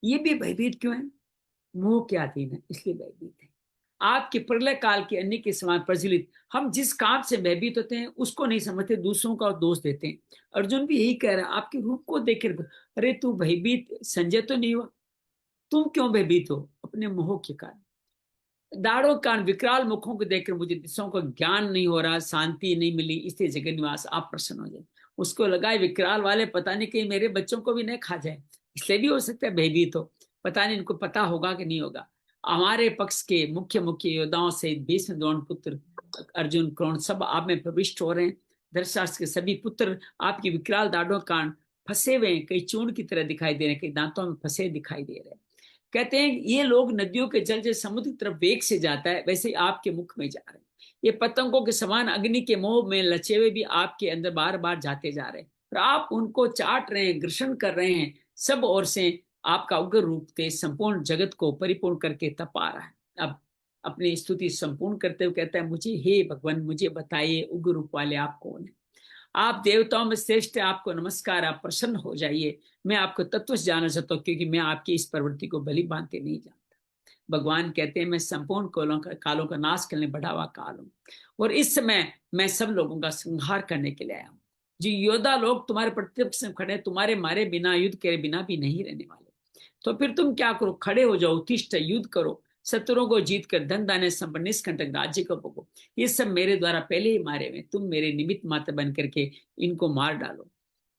ये भी भयभीत क्यों है? मोह के अधीन है, इसलिए भयभीत है। आपके प्रलय काल के अन्य के समान प्रज्वलित हम जिस काम से भयभीत होते हैं उसको नहीं समझते, दूसरों का दोष देते हैं। अर्जुन भी यही कह रहा है आपके रूप को देखकर, अरे तू भयभीत संजय तो नहीं हुआ, तुम क्यों भयभीत हो? अपने मोह के कारण। दाढ़ों कान विकराल मुखों को देखकर मुझे दिशाओं का ज्ञान नहीं हो रहा, शांति नहीं मिली, इसलिए जगत निवास आप प्रसन्न हो जाए। उसको लगा विकराल वाले पता नहीं कहीं मेरे बच्चों को भी नहीं खा जाए, इसलिए भी हो सकता है भयभीत हो। पता नहीं इनको पता होगा कि नहीं होगा। हमारे पक्ष के मुख्य मुख्य योद्धाओं से भीष्म, द्रोण पुत्र अर्जुन, कर्ण सब आप में प्रविष्ट हो रहे हैं। धृतराष्ट्र के सभी पुत्र आपकी विकराल दाढ़ों कान फंसे हुए हैं, कई चूर्ण की तरह दिखाई दे रहे हैं, कई दांतों में फंसे दिखाई दे रहे हैं। कहते हैं ये लोग नदियों के जल जैसे समुद्र की तरफ वेग से जाता है, वैसे ही आपके मुख में जा रहे हैं। ये पतंगों के समान अग्नि के मोह में लचे हुए भी आपके अंदर बार बार जाते जा रहे हैं, और आप उनको चाट रहे हैं, घर्षण कर रहे हैं। सब ओर से आपका उग्र रूप तेज संपूर्ण जगत को परिपूर्ण करके तपा रहा है। अब अपनी स्तुति संपूर्ण करते हुए कहता है, मुझे हे भगवान मुझे बताइए उग्र रूप वाले आप कौन है? आप देवताओं में श्रेष्ठ है, आपको नमस्कार, आप प्रसन्न हो जाइए। मैं आपको तत्व से जानना चाहता हूँ, क्योंकि मैं आपकी इस प्रवृत्ति को भली भांति नहीं जानता। भगवान कहते हैं मैं संपूर्ण कालों का नाश करने बढ़ा हुआ काल हूँ, और इस समय मैं सब लोगों का संहार करने के लिए आया हूँ। जो योद्धा लोग तुम्हारे प्रत्यक्ष में खड़े, तुम्हारे मारे बिना, युद्ध करे बिना भी नहीं रहने वाले। तो फिर तुम क्या करो? खड़े हो जाओ, उत्तिष्ठ, युद्ध करो, शत्रुओं को जीत कर धन दाने संपन्न निष्कंटक राज्य को भोगो। ये सब मेरे द्वारा पहले ही मारे हुए, तुम मेरे निमित्त मात्र बन करके इनको मार डालो।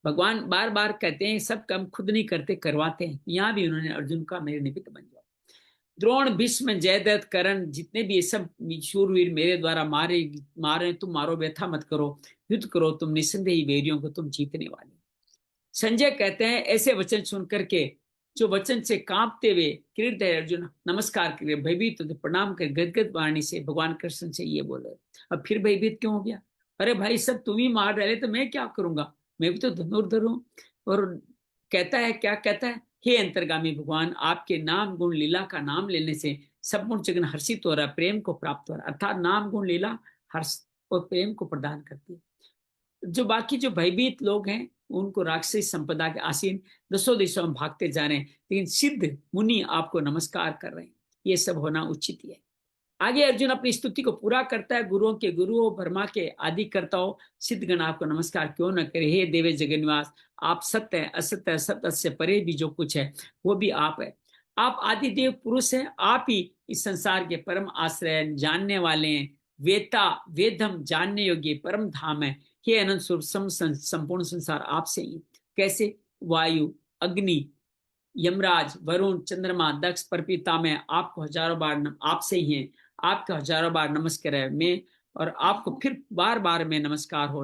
भगवान बार बार कहते हैं सब काम खुद नहीं करते, करवाते हैं। यहाँ भी उन्होंने अर्जुन का मेरे निमित्त बन जाओ। द्रोण, भीष्म, जयद्रथ, कर्ण, जितने भी ये सब शूरवीर मेरे द्वारा मारे तुम मारो, व्यथा मत करो, युद्ध करो, तुम निस्संदेह वैरियों को तुम जीतने वाले। संजय कहते हैं ऐसे वचन सुन करके, जो वचन से कांपते हुए किरीट अर्जुन नमस्कार करे, भयभीत होते प्रणाम कर गदगद वाणी से भगवान कृष्ण से ये बोले। अब फिर भयभीत क्यों हो गया? अरे भाई सब तुम ही मार डाले तो मैं क्या करूंगा, मैं भी तो धनुर्धर हूं। और कहता है, क्या कहता है, हे अंतर्गामी भगवान, आपके नाम गुण लीला का नाम लेने से संपूर्ण जगन हर्षित हो रहा, प्रेम को प्राप्त हो रहा। अर्थात नाम गुण लीला हर्ष और प्रेम को प्रदान करती है। जो बाकी जो भयभीत लोग हैं उनको राक्षसी संपदा के आसीन दसों दिशाओं में भागते जा रहे हैं, लेकिन सिद्ध मुनि आपको नमस्कार कर रहे हैं। ये सब होना उचित ही है। आगे अर्जुन अपनी स्तुति को पूरा करता है, गुरुओं के गुरुओं, ब्रह्मा के आदि करताओं, सिद्धगण आपको नमस्कार क्यों न करे। हे देवे जगन्निवास, आप सत्य है, असत्य है, सत्य से परे भी जो कुछ है वो भी आप है। आप आदि देव पुरुष हैं, आप ही इस संसार के परम आश्रय, जानने वाले हैं। वेता वेदम जानने योग्य परम धाम है। हे अनंत स्वरूप, संपूर्ण संसार आपसे ही। कैसे? वायु, अग्नि, यमराज, वरुण, चंद्रमा, दक्ष, परपिता में आपको हजारों बार आपसे ही है, आपका हजारों बार नमस्कार है मैं, और आपको फिर बार बार में नमस्कार हो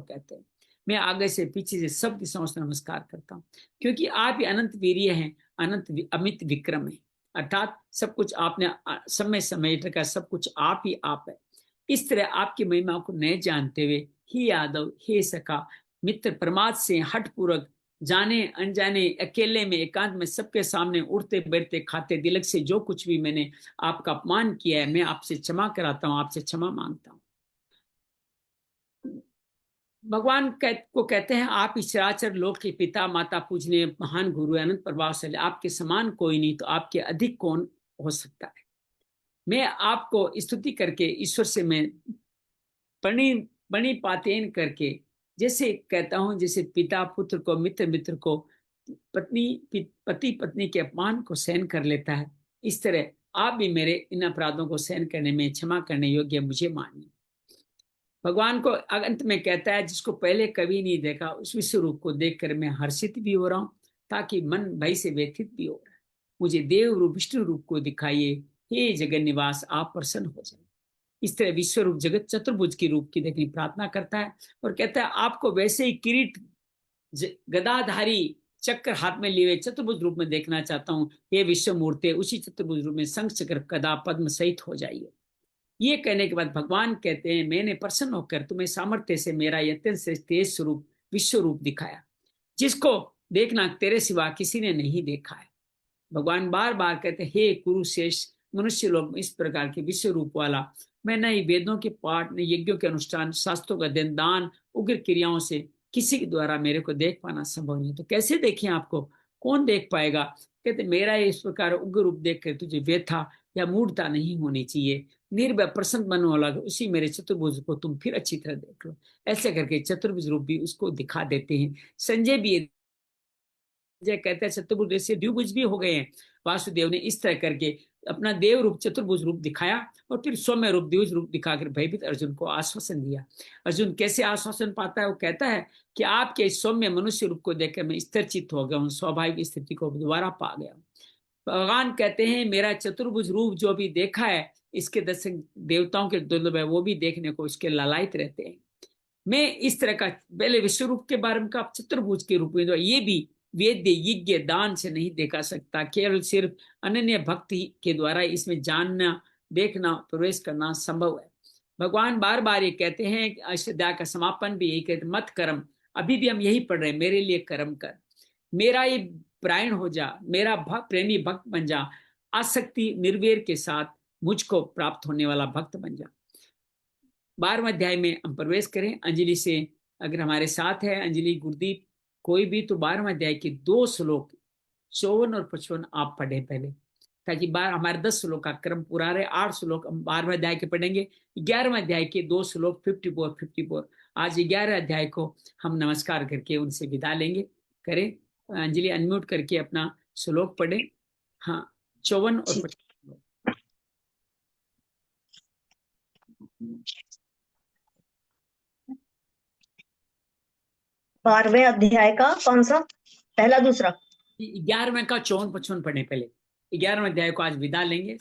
कहते हैं। मैं आगे से पीछे से सब दिशाओं से नमस्कार करता हूँ, क्योंकि आप ही अनंत वीर्य हैं, अनंत अमित विक्रम है। अर्थात सब कुछ आपने समय समेट रखा, सब कुछ आप ही आप है। इस तरह आपकी महिमा को न जानते हुए हे यादव, हे सखा, मित्र, प्रमाद से हट पूर्वक, जाने अनजाने, अकेले में, एकांत में, सबके सामने, उठते बैठते खाते दिलक से जो कुछ भी मैंने आपका अपमान किया है, मैं आपसे क्षमा कराता हूं, आपसे क्षमा मांगता हूं। भगवान को कहते हैं आप इस चराचर लोक के पिता, माता, पूजने महान गुरु, अनंत प्रभावशाली, आपके समान कोई नहीं, तो आपके अधिक कौन हो सकता है। मैं आपको स्तुति करके ईश्वर से मैं पणी पणी पातेन करके जैसे कहता हूं, जैसे पिता पुत्र को, मित्र मित्र को, पति पत्नी के अपमान को सहन कर लेता है, इस तरह आप भी मेरे इन अपराधों को सहन करने में, क्षमा करने योग्य मुझे मानिए। भगवान को अंत में कहता है, जिसको पहले कभी नहीं देखा उस विश्व रूप को देखकर मैं हर्षित भी हो रहा हूं, ताकि मन भय से व्यथित भी हो रहा है। मुझे देव रूप विष्णु रूप को दिखाइए, हे जगन निवास आप प्रसन्न हो जाए। इस तरह विश्व रूप जगत चतुर्भुज की रूप की देखने प्रार्थना करता है और कहता है, आपको वैसे ही किरीट गदाधारी चक्र हाथ में लिए हुए चतुर्भुज रूप में देखना चाहता हूँ। ये विश्व मूर्ति उसी चतुर्भुज रूप में शंख चक्र गदा पद्म सहित हो जाइए। ये कहने के बाद भगवान कहते हैं, मैंने प्रसन्न होकर तुम्हें सामर्थ्य से मेरा अत्यंत से तेज स्वरूप विश्व रूप दिखाया, जिसको देखना तेरे सिवा किसी ने नहीं देखा है। भगवान बार बार कहते, हे कुरुश्रेष्ठ मनुष्य लोग, इस प्रकार के विश्व रूप वाला मैं न ही वेदों के पाठ, न यज्ञों के अनुष्ठान, शास्त्रों का अध्ययन, दान, उग्र क्रियाओं से किसी के द्वारा मेरे को देख पाना संभव नहीं। तो कैसे देखें आपको, कौन देख पाएगा? कहते मेरा इस प्रकार उग्र रूप देख कर तुझे व्यथा या मूढ़ता नहीं होनी चाहिए। निर्भय प्रसन्न मन वाला उसी मेरे चतुर्भुज को तुम फिर अच्छी तरह देख लो। ऐसे करके चतुर्भुज रूप भी उसको दिखा देते हैं। संजय भी कहते हैं चतुर्भुज से द्विभुज भी हो गए हैं। वासुदेव ने इस तरह करके अपना देव रूप चतुर्भुज रूप दिखाया और फिर सौम्य रूप द्विभुज रूप दिखाकर भयभीत अर्जुन को आश्वासन दिया। अर्जुन कैसे आश्वासन पाता है? वो कहता है कि आपके सौम्य मनुष्य रूप को देखकर मैं स्थिरचित्त हो गया हूँ, स्वाभाविक स्थिति को दोबारा पा गया। भगवान कहते हैं, मेरा चतुर्भुज रूप जो भी देखा है, इसके दर्शन देवताओं के दुर्लभ है, वो भी देखने को इसके लालायित रहते हैं। मैं इस तरह का पहले विश्व रूप के बारे में कहा, चतुर्भुज के रूप में तो ये भी वेद्य यज्ञ दान से नहीं देखा सकता, केवल सिर्फ अनन्य भक्ति के द्वारा इसमें जानना, देखना, प्रवेश करना संभव है। भगवान बार बार ये कहते हैं, अष्टाध्याय का समापन भी यही कहते, मत कर्म, अभी भी हम यही पढ़ रहे हैं, मेरे लिए कर्म कर, मेरा ये प्रायण हो जा, मेरा प्रेमी भक्त बन जा, आसक्ति निर्वेर के साथ मुझको प्राप्त होने वाला भक्त बन जा। 12वें अध्याय में हम प्रवेश करें। अंजलि से अगर हमारे साथ है, अंजलि गुरदीप कोई भी, तो 12वें अध्याय के 2 श्लोक 54 और 55 आप पढ़े पहले, ताकि हमारे 10 श्लोक का क्रम पूरा रहे। 8 श्लोक हम 12वें अध्याय के पढ़ेंगे। 11वें अध्याय के 2 श्लोक 54। आज 11 अध्याय को हम नमस्कार करके उनसे विदा लेंगे। करें अंजलि, अनम्यूट करके अपना श्लोक पढ़े। हाँ, 54 और 55। 12वें अध्याय का कौन सा? पहला दूसरा? 11वें का 54-55 पढ़े पहले। 11वें अध्याय को आज विदा लेंगे।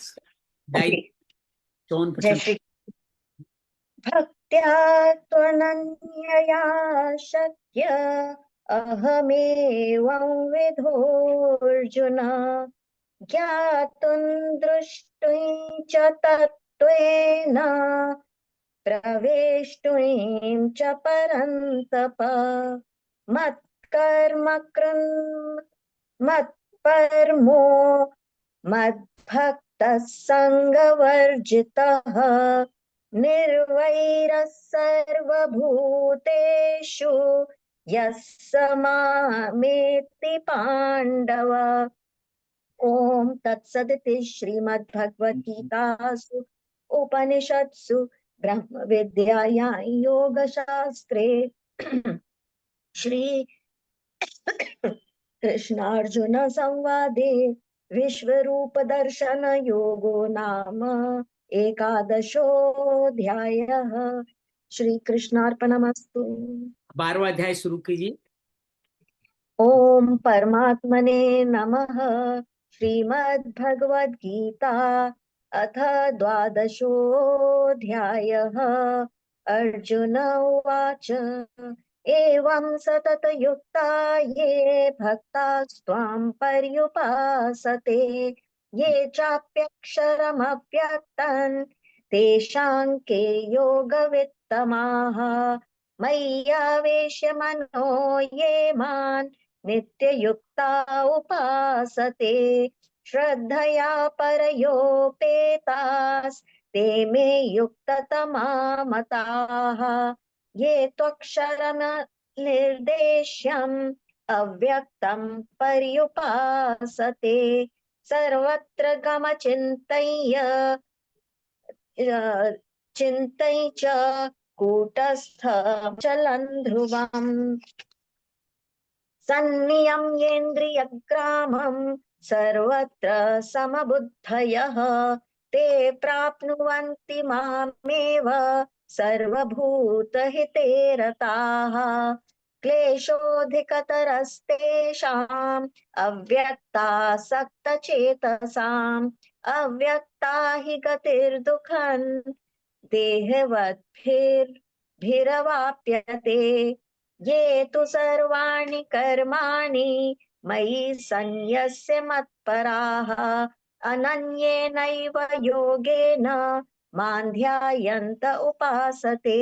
54-55। भक्त्या त्वनन्यया शक्य अहमेवं विधोऽर्जुन ज्ञातुं द्रष्टुं च तत्त्वेन प्रवेष्टुं च परन्तप मत्कर्म मत्परमो मद्भक्तः संगवर्जितः निर्वैरः सर्वभूतेषु यः स मामेति पाण्डव। ओम तत्सदिति श्रीमद्भगवद्गीतासु उपनिषत्सु ब्रह्म विद्यायां योगशास्त्रे श्री कृष्णार्जुन संवादे विश्वरूप दर्शन योगो नाम 11ोऽध्यायः। श्री कृष्णार्पणमस्तु। 12वां अध्याय शुरू कीजिए। ओम परमात्मने नमः। श्रीमद्भगवद्गीता अथ 12ोऽध्यायः। अर्जुन उवाच एवं सततयुक्ता ये भक्तास्त्वां पर्युपासते ये चाप्यक्षरमव्यक्तं तेषां के योगवित्तमाः मय्यावेश्य मनो ये मां नित्ययुक्ता उपासते श्रद्धया परयोपेतास्ते मे युक्ततमा मताः ये त्वक्षरं निर्देश्यम् अव्यक्तं पर्युपासते सर्वत्र गमचिन्तय्य चिन्तय च कूटस्थ चलन् ध्रुवम् सन्नियम्येन्द्रियग्रामं सर्वत्र समबुद्धयः ते प्राप्नुवन्ति मामेव सर्वभूतहिते रताः क्लेशोऽधिकतरस्तेषाम् अव्यक्तासक्तचेतसाम् अव्यक्ता हि गतिर्दुःखम् देहवद्भिरवाप्यते ये तु सर्वाणि कर्माणि मयि सन्न्यस्य मत्पराः अनन्येनैव योगेन मां ध्यायन्त उपासते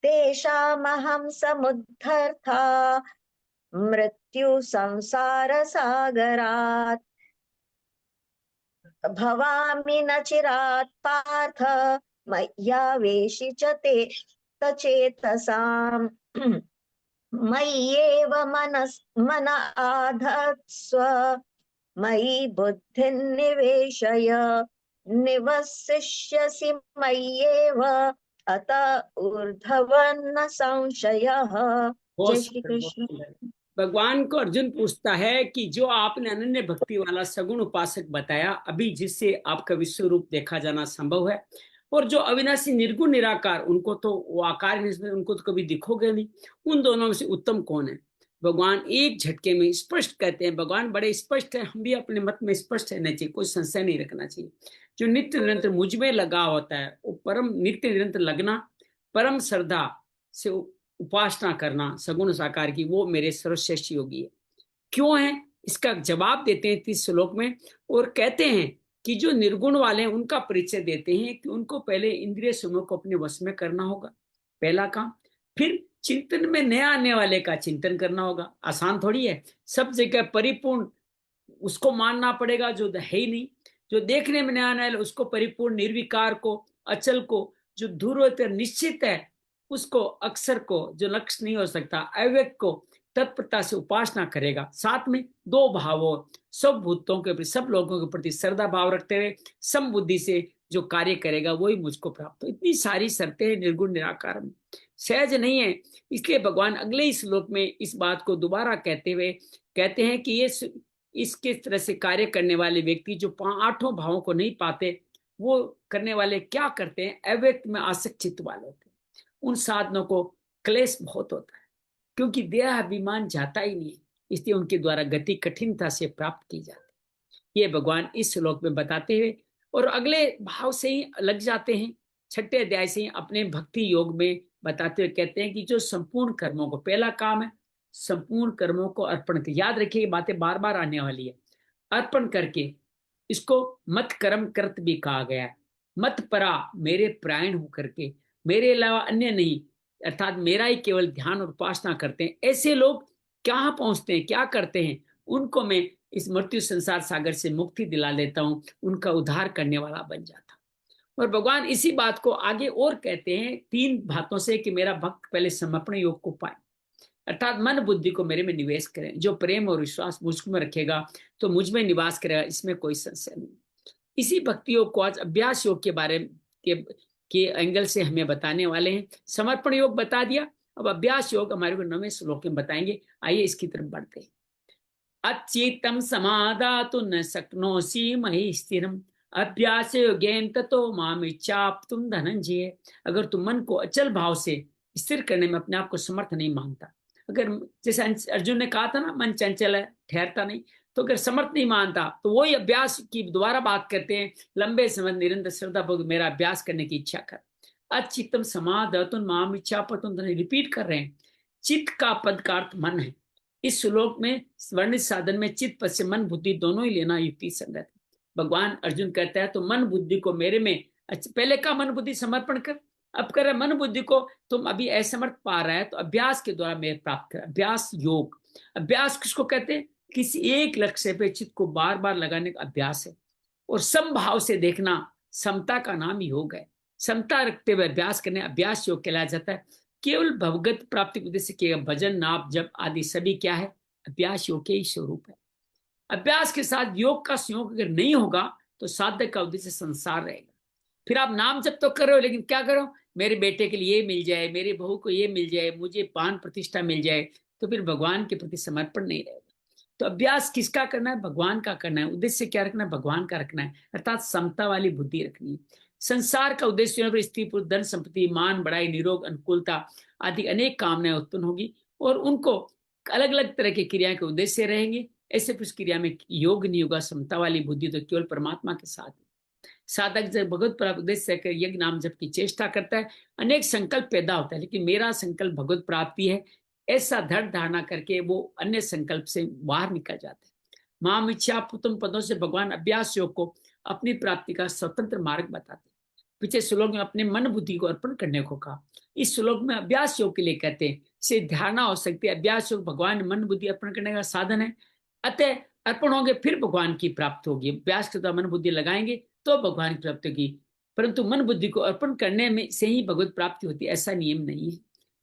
तेषामहं समुद्धर्ता मृत्यु संसारसागरात् भवामि न चिरात् पार्थ मय्यावेशि च ते सचेतसाम् मय्येव मन आधत्स्व मयि बुद्धिं निवेशय निवसिष्यसि मय्येव अत ऊर्ध्वन्न संशयः। जय श्री कृष्ण। भगवान को अर्जुन पूछता है कि जो आपने अनन्य भक्ति वाला सगुण उपासक बताया, अभी जिससे आपका विश्व रूप देखा जाना संभव है, और जो अविनाशी निर्गुण निराकार, उनको तो वो आकार नहीं, उनको तो कभी दिखोगे नहीं, उन दोनों में से उत्तम कौन है? भगवान एक झटके में स्पष्ट कहते हैं। भगवान बड़े स्पष्ट है, हम भी अपने मत में स्पष्ट रहना चाहिए, कोई संशय नहीं रखना चाहिए। जो नित्य निरंतर मुझ में लगा होता है, वो परम नित्य निरंतर लगना, परम श्रद्धा से उपासना करना सगुण साकार की, वो मेरे सर्वश्रेष्ठ योगी है। क्यों है? इसका जवाब देते हैं 30 श्लोक में, और कहते हैं कि जो निर्गुण वाले हैं उनका परिचय देते हैं कि उनको पहले इंद्रिय समूह को अपने वश में करना होगा, पहला काम। फिर चिंतन में नया आने वाले का चिंतन करना होगा। आसान थोड़ी है, सब जगह परिपूर्ण उसको मानना पड़ेगा जो है ही नहीं। जो देखने में नया आने वाला उसको परिपूर्ण, निर्विकार को, अचल को, जो ध्रुव निश्चित है उसको, अक्षर को जो लक्ष्य नहीं हो सकता, अव्यक्त को तत्परता से उपासना करेगा। साथ में दो भावों, सब भूतों के प्रति, सब लोगों के प्रति श्रद्धा भाव रखते हुए सम बुद्धि से जो कार्य करेगा वही मुझको प्राप्त हो। इतनी सारी शर्तें हैं निर्गुण निराकार में, सहज नहीं है। इसलिए भगवान अगले श्लोक में इस बात को दोबारा कहते हुए कहते हैं कि ये इसके तरह से कार्य करने वाले व्यक्ति जो 8 भावों को नहीं पाते, वो करने वाले क्या करते हैं? अव्यक्त में आसक्त चित्त वाले होते हैं। उन साधनों को क्लेश बहुत होता है, क्योंकि देह अभिमान जाता ही नहीं, इसलिए उनके द्वारा गति कठिनता से प्राप्त की जाती है। ये भगवान इस श्लोक में बताते हुए और अगले भाव से ही लग जाते हैं, 6ठे अध्याय से ही अपने भक्ति योग में बताते हुए कहते हैं कि जो संपूर्ण कर्मों को, पहला काम है संपूर्ण कर्मों को अर्पण कर। याद रखिए, ये बातें बार बार आने वाली है। अर्पण करके, इसको मत कर्म कृत भी कहा गया है। मत परा, मेरे प्राण हो करके, मेरे अलावा अन्य नहीं, अर्थात मेरा ही केवल ध्यान और उपासना करते हैं। ऐसे लोग कहाँ पहुंचते हैं, क्या करते हैं? उनको मैं इस मृत्यु संसार सागर से मुक्ति दिला लेता हूं, उनका उद्धार करने वाला बन जाता। और भगवान इसी बात को आगे और कहते हैं 3 बातों से कि मेरा भक्त पहले समर्पण योग को पाए, अर्थात मन बुद्धि को मेरे में निवेश करें। जो प्रेम और विश्वास मुझ में रखेगा तो मुझ में निवास करेगा, इसमें कोई संशय नहीं। इसी भक्ति योग को आज अभ्यास योग के बारे के एंगल से हमें बताने वाले हैं। समर्पण योग बता दिया, अब अभ्यास योग हमारे को 9वें श्लोक में बताएंगे। आइए इसकी तरफ बढ़ते हैं। अचितम समादातु न शक्नोषि मयि स्थिरम अभ्यास योगेन ततो माम इच्छाप्तुम धनंजय। अगर तुम मन को अचल भाव से स्थिर करने में अपने आप को समर्थ नहीं मानता, अगर जैसे अर्जुन ने कहा था ना, मन चंचल है, ठहरता नहीं, तो अगर समर्थ नहीं मानता तो वही अभ्यास की दोबारा बात करते हैं। लंबे समय निरंतर श्रद्धा पूर्वक मेरा अभ्यास करने की इच्छा कर। अचित्तम समादातु माम इच्छाप्तुम धनंजय, रिपीट कर रहे हैं। चित्त का पद का अर्थ मन है। इस श्लोक में वर्णित साधन में चित्त पद से मन बुद्धि दोनों ही लेना युक्ति संगत है। भगवान अर्जुन कहता है तो मन बुद्धि को मेरे में, पहले का मन बुद्धि समर्पण कर, अब कर मन बुद्धि को तुम अभी असमर्थ पा रहा है तो अभ्यास के द्वारा मेरे प्राप्त कर। अभ्यास योग, अभ्यास किसको कहते हैं? किसी एक लक्ष्य पे चित्त को बार बार लगाने का अभ्यास है। और समभाव से देखना, समता का नाम योग है। समता रखते हुए अभ्यास करने अभ्यास योग कहलाया जाता है। केवल भगवत प्राप्ति के उद्देश्य के भजन नाप जप आदि सभी क्या है? अभ्यास योग के ही स्वरूप है। अभ्यास के साथ योग का संयोग अगर नहीं होगा तो साधक का उद्देश्य संसार रहेगा। फिर आप नाम जप तो कर रहे हो, लेकिन क्या करो, मेरे बेटे के लिए ये मिल जाए, मेरे बहू को ये मिल जाए, मुझे पान प्रतिष्ठा मिल जाए, तो फिर भगवान के प्रति समर्पण नहीं रहेगा। तो अभ्यास किसका करना है? भगवान का करना है। उद्देश्य क्या रखना है? भगवान का रखना है, अर्थात समता वाली बुद्धि रखनी है। संसार का उद्देश्य स्त्री पुरुष, धन संपत्ति, मान बढ़ाई, निरोग, अनुकूलता आदि अनेक कामनाएं उत्पन्न होगी और उनको अलग अलग तरह की क्रिया के उद्देश्य रहेंगे। ऐसे उस क्रिया में योग नहीं होगा। समता वाली बुद्धि तो केवल परमात्मा के साथ है। साधक जब भगवत प्राप्त उद्देश्य कर यज्ञ नाम जप की चेष्टा करता है, अनेक संकल्प पैदा होता है, लेकिन मेरा संकल्प भगवत प्राप्ति है, ऐसा दृढ़ धारणा करके वो अन्य संकल्प से बाहर निकल जाते हैं। माम इच्छा पुतम पदों से भगवान अभ्यास योग को अपनी प्राप्ति का स्वतंत्र मार्ग बताते हैं। पीछे श्लोक में अपने मन बुद्धि को अर्पण करने को कहा, इस श्लोक में अभ्यास योग के लिए कहते हैं। इससे धारणा हो सकती है अभ्यास योग भगवान मन बुद्धि अर्पण करने का साधन है, अतः अर्पण होंगे फिर भगवान की प्राप्ति होगी। अभ्यास के द्वारा मन बुद्धि लगाएंगे तो भगवान की प्राप्ति होगी, परंतु मन बुद्धि को अर्पण करने में से ही भगवत प्राप्ति होती है, ऐसा नियम नहीं है।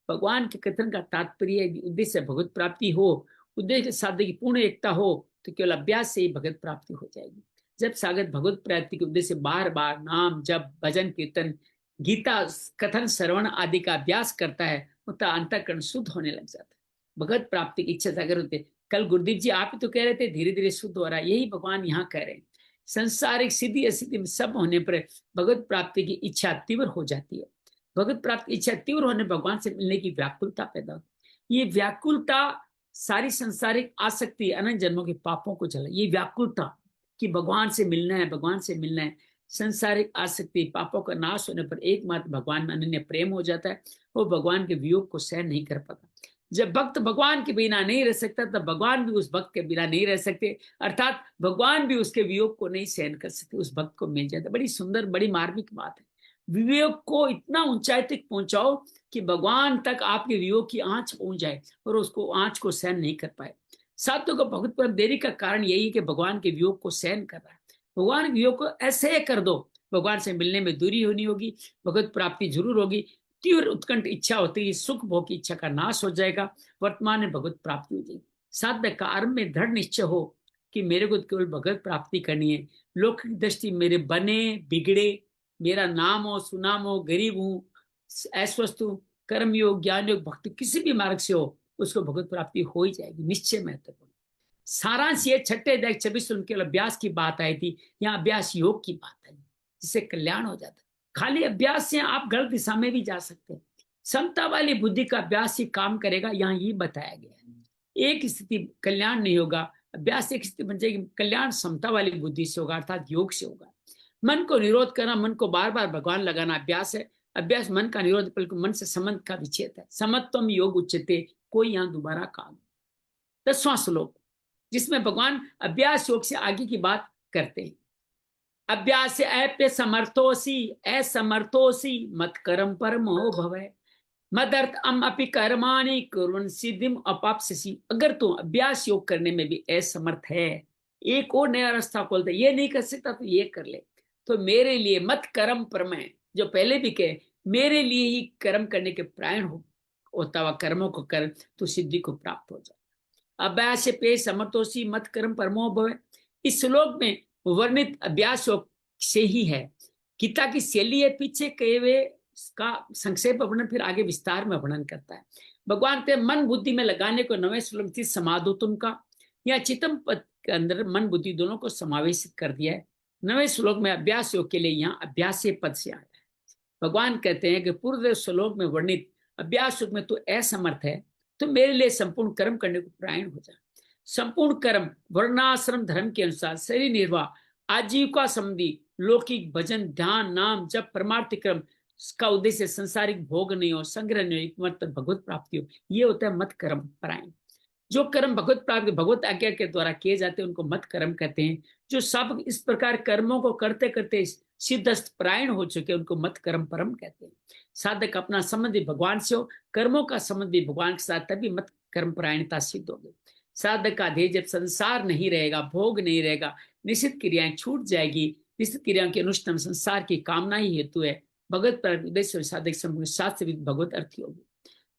भगवान के कथन का तात्पर्य उद्देश्य भगवत प्राप्ति हो, उद्देश्य साधन की पूर्ण एकता हो, तो केवल अभ्यास से ही भगवत प्राप्ति हो जाएगी। जब साधक भगवत प्राप्ति के उद्देश्य बार बार नाम जप, भजन कीर्तन, गीता कथन, श्रवण आदि का अभ्यास करता है, उसका अंतःकरण शुद्ध होने लग जाता है। भगवत प्राप्ति की इच्छा जागर होती है। कल गुरुदेव जी आप ही तो कह रहे थे धीरे धीरे शुद्ध हो रहा है, यही भगवान यहाँ कह रहे हैं। संसारिक सिद्धि असिद्धि में सब होने पर भगवत प्राप्ति की इच्छा तीव्र हो जाती है। भगवत प्राप्ति की इच्छा तीव्र होने भगवान से मिलने की व्याकुलता पैदा होती है। ये व्याकुलता सारी संसारिक आसक्ति, अनंत जन्मों के पापों को जला। ये व्याकुलता कि भगवान से मिलना है, भगवान से मिलना है, संसारिक आसक्ति पापों का नाश होने पर एकमात्र भगवान में अनन्य प्रेम हो जाता है। वो भगवान के वियोग को सहन नहीं कर पाता। जब भक्त भगवान के बिना नहीं रह सकता, तब भगवान भी उस भक्त के बिना नहीं रह सकते, अर्थात भगवान भी उसके वियोग को नहीं सहन कर सकते, उस भक्त को मिल जाता। बड़ी सुंदर, बड़ी मार्मिक बात है। वियोग को इतना ऊंचाई तक पहुंचाओ कि भगवान तक आपके वियोग की आंच पहुंच जाए और उसको आंच को सहन नहीं कर पाए। साधु को भगवत पर देरी का कारण यही है कि भगवान के वियोग को सहन कर रहा है। भगवान के वियोग को ऐसे कर दो, भगवान से मिलने में दूरी होनी होगी, भगवत प्राप्ति जरूर होगी। तीव्र उत्कंठ इच्छा होती है, सुख भोग की इच्छा का नाश हो जाएगा, वर्तमान में भगवत प्राप्ति हो जाएगी। साधक का आरंभ में दृढ़ निश्चय हो कि मेरे को केवल भगवत प्राप्ति करनी है। लौकिक दृष्टि मेरे बने बिगड़े, मेरा नाम हो सुनाम हो, गरीब हूं, अस्वस्थ हूं, कर्म योग ज्ञान योग भक्ति किसी भी मार्ग से हो, उसको भगवत प्राप्ति हो ही जाएगी। निश्चय महत्वपूर्ण। सारांश ये छठे अध्याय 26 केवल अभ्यास की बात आई थी, यहाँ अभ्यास योग की बात आई, जिससे कल्याण हो जाता है। खाली अभ्यास से आप गलत दिशा में भी जा सकते हैं। समता वाली बुद्धि का अभ्यास ही काम करेगा, यहाँ ये बताया गया है। एक स्थिति कल्याण नहीं होगा, अभ्यास एक स्थिति बन जाएगी, कल्याण समता वाली बुद्धि से होगा, अर्थात योग से होगा। मन को निरोध करना, मन को बार बार भगवान लगाना अभ्यास है। अभ्यास मन का निरोध, बल्कि मन से संबंध का विच्छेद है। समत्वम योग उच्यते, कोई यहाँ दोबारा काम। 10वां श्लोक, जिसमें भगवान अभ्यास योग से आगे की बात करते हैं। अभ्यास ऐप्य समर्थोसी असमर्थोसी मत कर्म परमो भवे मदर्थ अम अपि कर्माणि कुर्वन् सिद्धिम अपाप्स्यसि। अगर तू अभ्यास योग करने में भी असमर्थ है, एक और नया रास्ता खोलता, ये नहीं कर सकता तो ये कर ले, तो मेरे लिए मत कर्म परम है, जो पहले भी कहे, मेरे लिए ही कर्म करने के प्रायण होता हुआ कर्मों को कर, तो सिद्धि को प्राप्त हो जाए। अभ्यास पे समर्थोसी मत कर्म परमो भवे, इस श्लोक में वर्णित अभ्यास योग से ही है। गीता की शैली है, पीछे कहे हुए का संक्षेप वर्णन फिर आगे विस्तार में वर्णन करता है। भगवान के मन बुद्धि में लगाने को 9वें श्लोक थी समाधो तुम का, या चितम पद के अंदर मन बुद्धि दोनों को समावेशित कर दिया है। 9वें श्लोक में अभ्यास योग के लिए यहाँ अभ्यास पद से आया है। भगवान कहते हैं कि पूर्व श्लोक में वर्णित अभ्यास योग में तो असमर्थ है, तो मेरे लिए संपूर्ण कर्म करने को प्रायण हो जाए। संपूर्ण कर्म वर्णाश्रम धर्म के अनुसार शरीर निर्वाह, आजीविका संबंधी, लौकिक भजन ध्यान नाम जब परमार्थ कर्म का उद्देश्य संसारिक भोग नहीं हो, संग्रह नहीं हो, मतलब भगवत प्राप्ति हो, ये होता है मत कर्म परायण। जो कर्म भगवत प्राप्ति भगवत आज्ञा के द्वारा किए जाते हैं उनको मत कर्म कहते हैं। जो सब इस प्रकार कर्मों को करते करते सिद्धस्त परायण हो चुके उनको मत कर्म परम कहते हैं। साधक अपना संबंध भी भगवान से हो, कर्मों का संबंध भी भगवान के साथ, तभी मत कर्म परायणता सिद्ध होगी। साधक का ध्येय जब संसार नहीं रहेगा, भोग नहीं रहेगा, निश्चित क्रियाएं छूट जाएगी। निश्चित क्रियाओं के अनुष्ठान संसार की कामना ही हेतु है। भगवत पर उद्देश्य साधक संपूर्ण शास्त्र भगवत अर्थ होगी।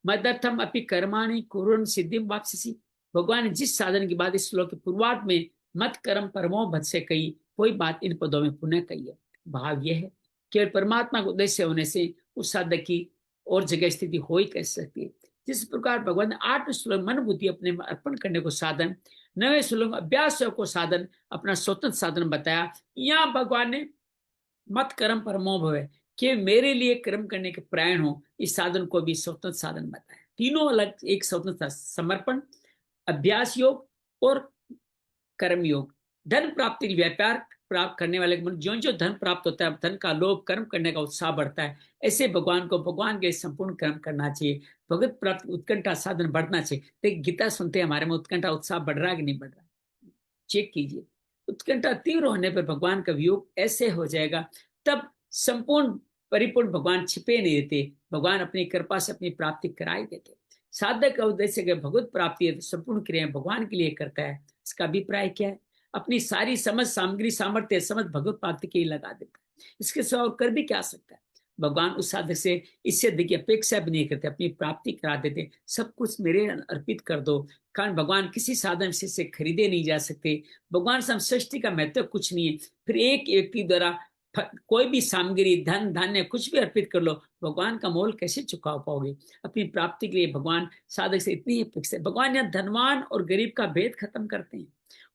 मदर्थम अपि कर्माणि कुर्वन् सिद्धिम वाप्स्यसि। भगवान ने जिस साधन की बात इस श्लोक के पूर्वार्ध में मत कर्म परमो भद से कही, कोई बात इन पदों में पुनः कही है। भाव यह है केवल परमात्मा को उद्देश्य होने से उस साधक की और जगह स्थिति हो ही कैसे सकती है। जिस प्रकार भगवान ने 8 श्लोक मन बुद्धि अपने में अर्पण करने को साधन, 9वें श्लोक अभ्यास को साधन, अपना स्वतंत्र साधन बताया। यहाँ भगवान ने मत कर्म परमो भव कि मेरे लिए कर्म करने के प्रायण हो, इस साधन को भी स्वतंत्र साधन बताया। तीनों अलग एक स्वतंत्र समर्पण, अभ्यास योग और कर्म योग। धन प्राप्ति के व्यापार प्राप्त करने वाले मन जो जो धन प्राप्त होता है, धन का लोभ, कर्म करने का उत्साह बढ़ता है। ऐसे भगवान को भगवान के संपूर्ण कर्म करना चाहिए, भगवत प्राप्त उत्कंठा साधन बढ़ना चाहिए। तो गीता सुनते हैं हमारे में उत्कंठा उत्साह बढ़ रहा है कि नहीं बढ़ रहा, चेक कीजिए। उत्कंठा तीव्र होने पर भगवान का वियोग ऐसे हो जाएगा, तब संपूर्ण परिपूर्ण भगवान छिपे नहीं रहते, भगवान अपनी कृपा से अपनी प्राप्ति कराई देते। साधक का उद्देश्य अगर भगवत प्राप्ति है तो संपूर्ण क्रियाएं भगवान के लिए करता है। इसका अभिप्राय क्या है? अपनी सारी समझ, सामग्री, सामर्थ्य, समझ भगवत प्राप्ति के लिए लगा देता है। इसके सिवा और कर भी क्या सकता है? भगवान उस साधक से इससे देखिए अपेक्षा भी नहीं करते, अपनी प्राप्ति करा देते। सब कुछ मेरे अर्पित कर दो, कारण भगवान किसी साधन से खरीदे नहीं जा सकते। भगवान से सृष्टि का महत्व कुछ नहीं है। फिर एक व्यक्ति द्वारा कोई भी सामग्री, धन, धान्य कुछ भी अर्पित कर लो, भगवान का मोल कैसे चुका पाओगे? अपनी प्राप्ति के लिए भगवान साधक से इतनी अपेक्षा। भगवान यहाँ धनवान और गरीब का भेद खत्म करते हैं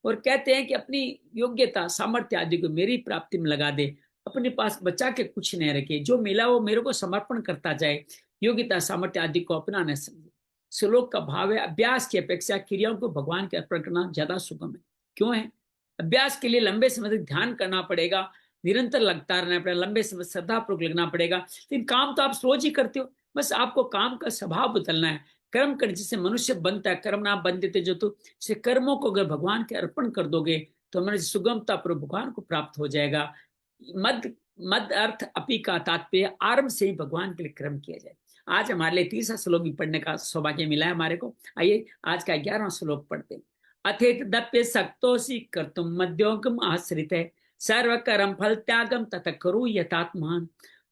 और कहते हैं कि अपनी योग्यता, सामर्थ्य आदि को मेरी प्राप्ति में लगा दे, अपने पास बचा के कुछ नहीं रखे, जो मिला वो मेरे को समर्पण करता जाए, योग्यता, सामर्थ्य आदि को अपना न समझे। श्लोक का भाव है अभ्यास की अपेक्षा क्रियाओं को भगवान के अर्पण करना ज्यादा सुगम है। क्यों है? अभ्यास के लिए लंबे समय तक ध्यान करना पड़ेगा, निरंतर लगता रहना पड़ेगा, लंबे समय श्रद्धापूर्वक लगना पड़ेगा। लेकिन काम तो आप रोज ही करते हो, बस आपको काम का स्वभाव बदलना है। कर्म कर जिससे मनुष्य बनता है, कर्म ना बन देते जो, तो से कर्मों को अगर भगवान के अर्पण कर दोगे तो हमारे सुगमता पर भगवान को प्राप्त हो जाएगा। मद मद अर्थ अपी का तात्पर्य आरंभ से ही भगवान के लिए कर्म किया जाए। आज हमारे लिए 30 श्लोक भी पढ़ने का सौभाग्य मिला है हमारे को। आइए आज का 11वां श्लोक पढ़ते हैं। अथेत दप्य सक्तोषि कर्तुम मध्योगम आश्रित है, सर्व कर्म फल त्यागम तथा करो यथात्मान।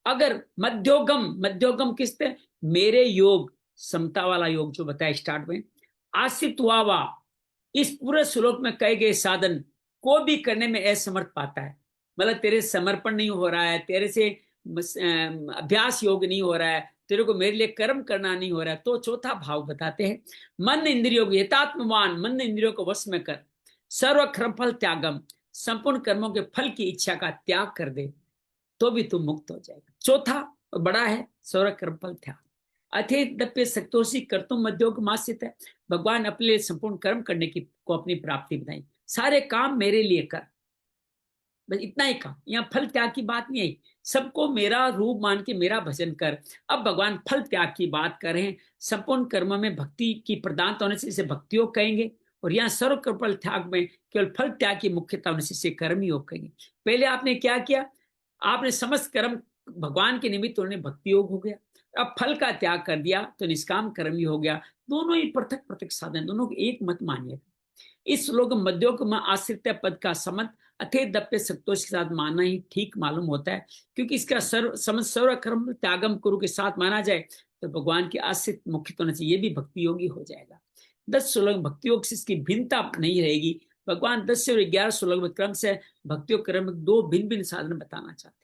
अगर मध्योगम, मध्योगम किसते? मेरे योग, समता वाला योग जो बताया स्टार्ट में, आश्रित हुआ इस पूरे श्लोक में कहे गए साधन को भी करने में असमर्थ पाता है। मतलब तेरे समर्पण नहीं हो रहा है, तेरे से अभ्यास योग नहीं हो रहा है, तेरे को मेरे लिए कर्म करना नहीं हो रहा है, तो चौथा भाव बताते हैं मन इंद्रियों को यथात्मवान, मन इंद्रियों को वश में कर, सर्व कर्म फल त्यागम, संपूर्ण कर्मों के फल की इच्छा का त्याग कर दे तो भी तू मुक्त हो जाएगा। चौथा बड़ा है सर्व कर्म फल त्याग। अथेदप्य सक्तोषि कर्तुम मध्योग मासित है, भगवान अपने लिए संपूर्ण कर्म करने की को अपनी प्राप्ति बताई। सारे काम मेरे लिए कर, बस इतना ही कहा। यहाँ फल त्याग की बात नहीं आई, सबको मेरा रूप मान के मेरा भजन कर। अब भगवान फल त्याग की बात कर रहे हैं। संपूर्ण कर्म में भक्ति की प्रधानता होने से इसे भक्ति योग कहेंगे, और यहाँ सर्व कर्म फल त्याग में केवल फल त्याग की मुख्यता होने से इसे कर्म योग कहेंगे। पहले आपने क्या किया? आपने समस्त कर्म भगवान के निमित्त होने भक्ति योग हो गया। अब फल का त्याग कर दिया तो निष्काम कर्म ही हो गया। दोनों ही पृथक पृथक साधन, दोनों को एक मत मानिए। इस श्लोक मध्योग में आश्रित पद का समझ अथे दप्य संतोष के साथ मानना ही ठीक मालूम होता है, क्योंकि इसका सर्व कर्म त्यागम कुरु के साथ माना जाए तो भगवान के आश्रित मुख्य होना चाहिए, ये भी भक्ति योगी हो जाएगा। 10 श्लोक भक्ति योग से इसकी भिन्नता नहीं रहेगी। भगवान 10 और 11 श्लोक में क्रम से भक्ति योग कर्म दो भिन्न भिन्न साधन बताना चाहते हैं।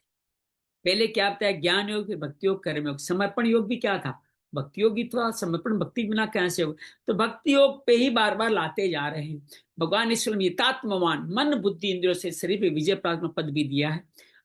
पहले क्या बताया? ज्ञान योग, फिर भक्ति योग, कर्म योग। समर्पण योग भी क्या था? भक्ति योग ही था। समर्पण भक्ति बिना कैसे हो? तो भक्ति योग पे ही बार बार लाते जा रहे हैं। भगवान ईश्वर में यथात्मवान, मन बुद्धि इंद्रियों से शरीर पे विजय प्राप्त पद भी दिया है।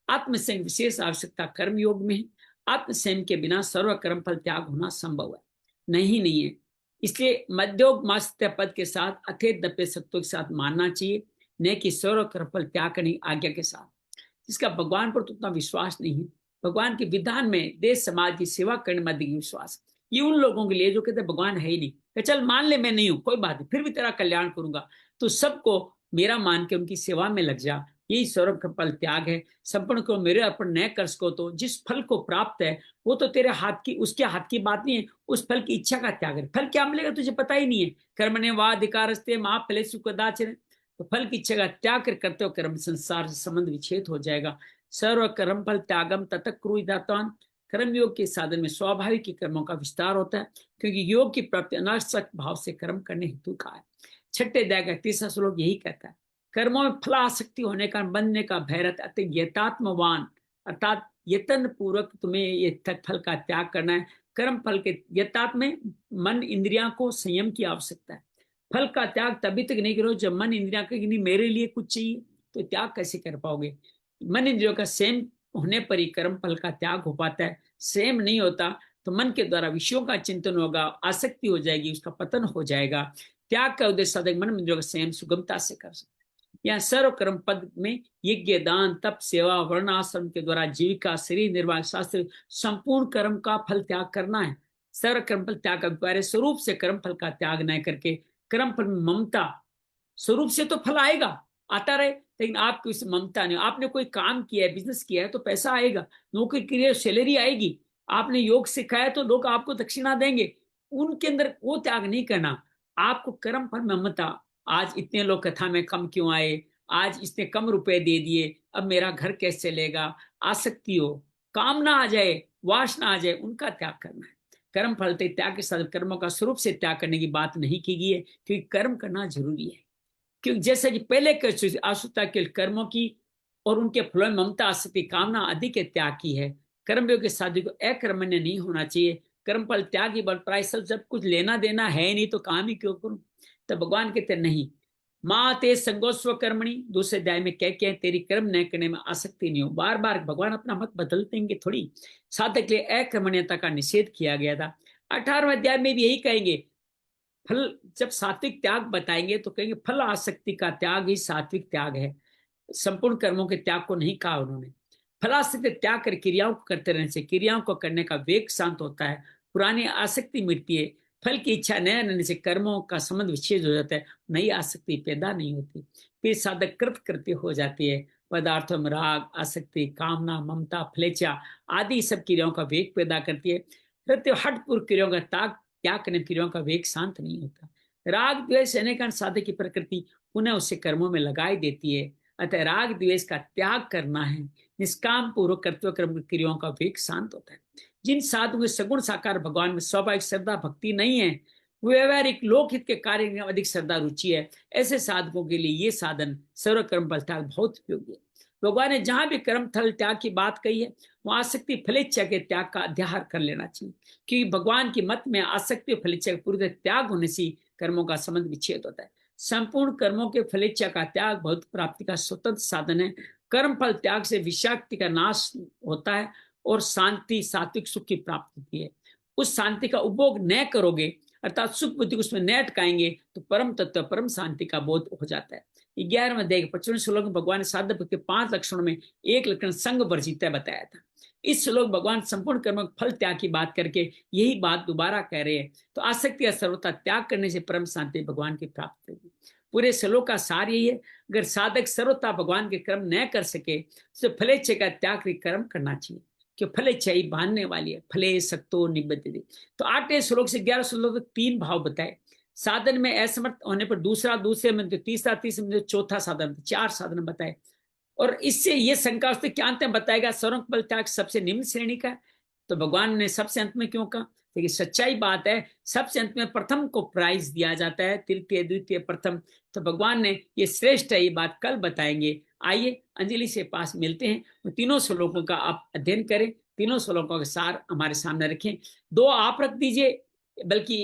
आत्मसंयम विशेष आवश्यकता कर्म योग में है। आत्मसंयम के बिना सर्व कर्म फल त्याग होना संभव है नहीं है। इसलिए मध्योग मास्त्य पद के साथ अथेत दप्य सत्यों के साथ मानना चाहिए, न कि सर्व कर्म फल त्याग करने आज्ञा के साथ। जिसका भगवान पर तो उतना विश्वास नहीं है, भगवान के विधान में देश समाज की सेवा करने में अधिक विश्वास, ये उन लोगों के लिए जो कहते भगवान है ही नहीं, कि चल मान ले मैं नहीं हूं, कोई बात नहीं, फिर भी तेरा कल्याण करूंगा, तो सबको मेरा मान के उनकी सेवा में लग जा। यही सर्व का फल त्याग है। संपूर्ण को मेरे अर्पण न कर सको तो जिस फल को प्राप्त है वो तो तेरे हाथ की, उसके हाथ की बात नहीं है, उस फल की इच्छा का त्याग है। फल क्या मिलेगा तुझे पता ही नहीं है। कर्मण्य वाधिकारस्ते मा फलेषु कदाचन, तो फल की इच्छा का त्याग कर करते हो कर्म संसार से संबंध विच्छेद हो जाएगा। सर्व कर्म फल त्यागम ततक्रुदातान, कर्म योग के साधन में स्वाभाविक कर्मों का विस्तार होता है, क्योंकि योग की प्राप्ति अनासक्त भाव से कर्म करने हेतु का है। छठे अध्याय का 30वां श्लोक यही कहता है। कर्मों में फलासक्ति होने का बनने का भय रहता है। अतः यतात्मवान अर्थात यत्न पूर्वक तुम्हें ये तक फल का त्याग करना है। कर्म फल के यतात्म में मन इंद्रियां को संयम की आवश्यकता है। फल का त्याग तभी तक नहीं करो जब मन इंद्रियां कहेगी नहीं मेरे लिए कुछ चाहिए, तो त्याग कैसे कर पाओगे। मन इंद्रियों का सेम होने पर ही कर्म फल का त्याग हो पाता है। सेम नहीं होता तो मन के द्वारा विषयों का चिंतन होगा, आसक्ति हो जाएगी, उसका पतन हो जाएगा। त्याग का उद्देश्य साधक मन इंद्रियों का संयम सुगमता से कर सकता है। यहाँ सर्व कर्म पद में यज्ञ दान तप सेवा वर्ण आश्रम के द्वारा जीविका शरीर निर्वाह शास्त्र संपूर्ण कर्म का फल त्याग करना है। सर्व कर्म फल त्याग का अभिप्राय स्वरूप से कर्म फल का त्याग न करके कर्म फल में ममता, स्वरूप से तो फल आएगा आता रहे, लेकिन आपकी उस ममता नहीं। आपने कोई काम किया है, बिजनेस किया है तो पैसा आएगा, नौकरी की है सैलरी आएगी, आपने योग सिखाया तो लोग आपको दक्षिणा देंगे, उनके अंदर वो त्याग नहीं करना। आपको कर्म पर ममता, आज इतने लोग कथा में कम क्यों आए, आज इसने कम रुपए दे दिए, अब मेरा घर कैसे चलेगा, आसक्ति हो, कामना आ जाए, वासना आ जाए, उनका त्याग करना है। कर्म फल त्याग के साथ कर्मों का स्वरूप से त्याग करने की बात नहीं की गई है, क्योंकि कर्म करना जरूरी है। क्योंकि जैसा कि पहले आसुता के कर्मों की और उनके फलों में ममता आसक्ति कामना आदि के त्याग की है। कर्मयोग के साधु को अकर्मण्य नहीं होना चाहिए। कर्म फल त्याग ही बल प्राय सब जब कुछ लेना देना है नहीं तो काम ही क्यों करूं। तो भगवान कहते नहीं, माँ ते संगोस्व कर्मणि, दूसरे अध्याय में क्या क्या तेरी कर्म न करने में आसक्ति नहीं हो। बार बार भगवान अपना मत बदलते हैं थोड़ी। साधक के लिए अकर्मण्यता का निषेध किया गया था। 18वें अध्याय में भी यही कहेंगे। फल जब सात्विक त्याग बताएंगे तो कहेंगे फल आसक्ति का त्याग ही सात्विक त्याग है। संपूर्ण कर्मों के त्याग को नहीं कहा उन्होंने। फलासक्ति त्याग कर क्रियाओं को करते रहने से क्रियाओं को करने का वेग शांत होता है, पुरानी आसक्ति मिटती है, फल की इच्छा न रहने से कर्मों का संबंध विच्छेद हो जाता है, नई आसक्ति पैदा नहीं होती। फिर साधक कृत कृत्य हो जाती है। पदार्थों में राग आसक्ति कामना ममता फलेच्छा आदि सब क्रियाओं का वेग पैदा करती है। कृत्य हठपूर्व क्रियाओं का त्याग करने क्रियाओं का वेग शांत नहीं होता। राग द्वेष रहने का साधक की प्रकृति पुनः उसे कर्मों में लगाई देती है। अतः राग द्वेष का त्याग करना है। निष्काम पूर्वक कर्तव्य कर्म क्रियाओं का वेग शांत होता है। जिन साधुओं में सगुण साकार भगवान में स्वाभाविक श्रद्धा भक्ति नहीं है, व्यवहारिक लोकहित के कार्य में अधिक श्रद्धा रुचि है, ऐसे साधकों के लिए ये साधन सर्व कर्म फल त्याग बहुत उपयोगी है। भगवान ने जहां भी कर्म फल त्याग की बात कही है वहां आसक्ति फलेच्छा के त्याग का अध्याहार कर लेना चाहिए, क्योंकि भगवान की मत में आसक्ति और फलेच्छा का पूरी त्याग होने से कर्मों का संबंध विच्छेद होता है। संपूर्ण कर्मों के फलेच्छा का त्याग भौतिक प्राप्ति का स्वतंत्र साधन है। कर्म फल त्याग से विषाक्ति का नाश होता है और शांति सात्विक सुख की प्राप्ति होती है। उस शांति का उपभोग न करोगे अर्थात सुख बुद्धि उसमें न अटकाएंगे तो परम तत्व परम शांति का बोध हो जाता है। 11वें अध्याय 55वें श्लोक में भगवान ने साधक के 5 लक्षणों में एक लक्षण संग वर्जिता बताया था। इस श्लोक भगवान संपूर्ण कर्म फल त्याग की बात करके यही बात दोबारा कह रहे हैं। तो आसक्ति या सर्वथा त्याग करने से परम शांति भगवान की प्राप्ति होगी। पूरे श्लोक का सार यही है, अगर साधक सर्वथा भगवान के कर्म न कर सके तो फलेच्छा का त्याग कर्म करना चाहिए, कि फलेच्छा ही बांधने वाली है। फले सक्तो निबद्धते। तो 8वें श्लोक से 11 श्लोक तक 3 भाव बताए। साधन में असमर्थ होने पर दूसरे में तीसरे में चौथा साधन, 4 साधन बताए। और इससे ये शंका उसने क्या अंत में बताएगा सर्व फल त्याग सबसे निम्न श्रेणी का है, तो भगवान ने सबसे अंत में क्यों कहा। देखिए सच्चाई बात है, सबसे अंत में प्रथम को प्राइज दिया जाता है, तृतीय द्वितीय प्रथम। तो भगवान ने ये श्रेष्ठ है, ये बात कल बताएंगे। आइए अंजलि से पास मिलते हैं। तीनों श्लोकों का आप अध्ययन करें, तीनों श्लोकों का सार हमारे सामने रखें। 2 आप रख दीजिए, बल्कि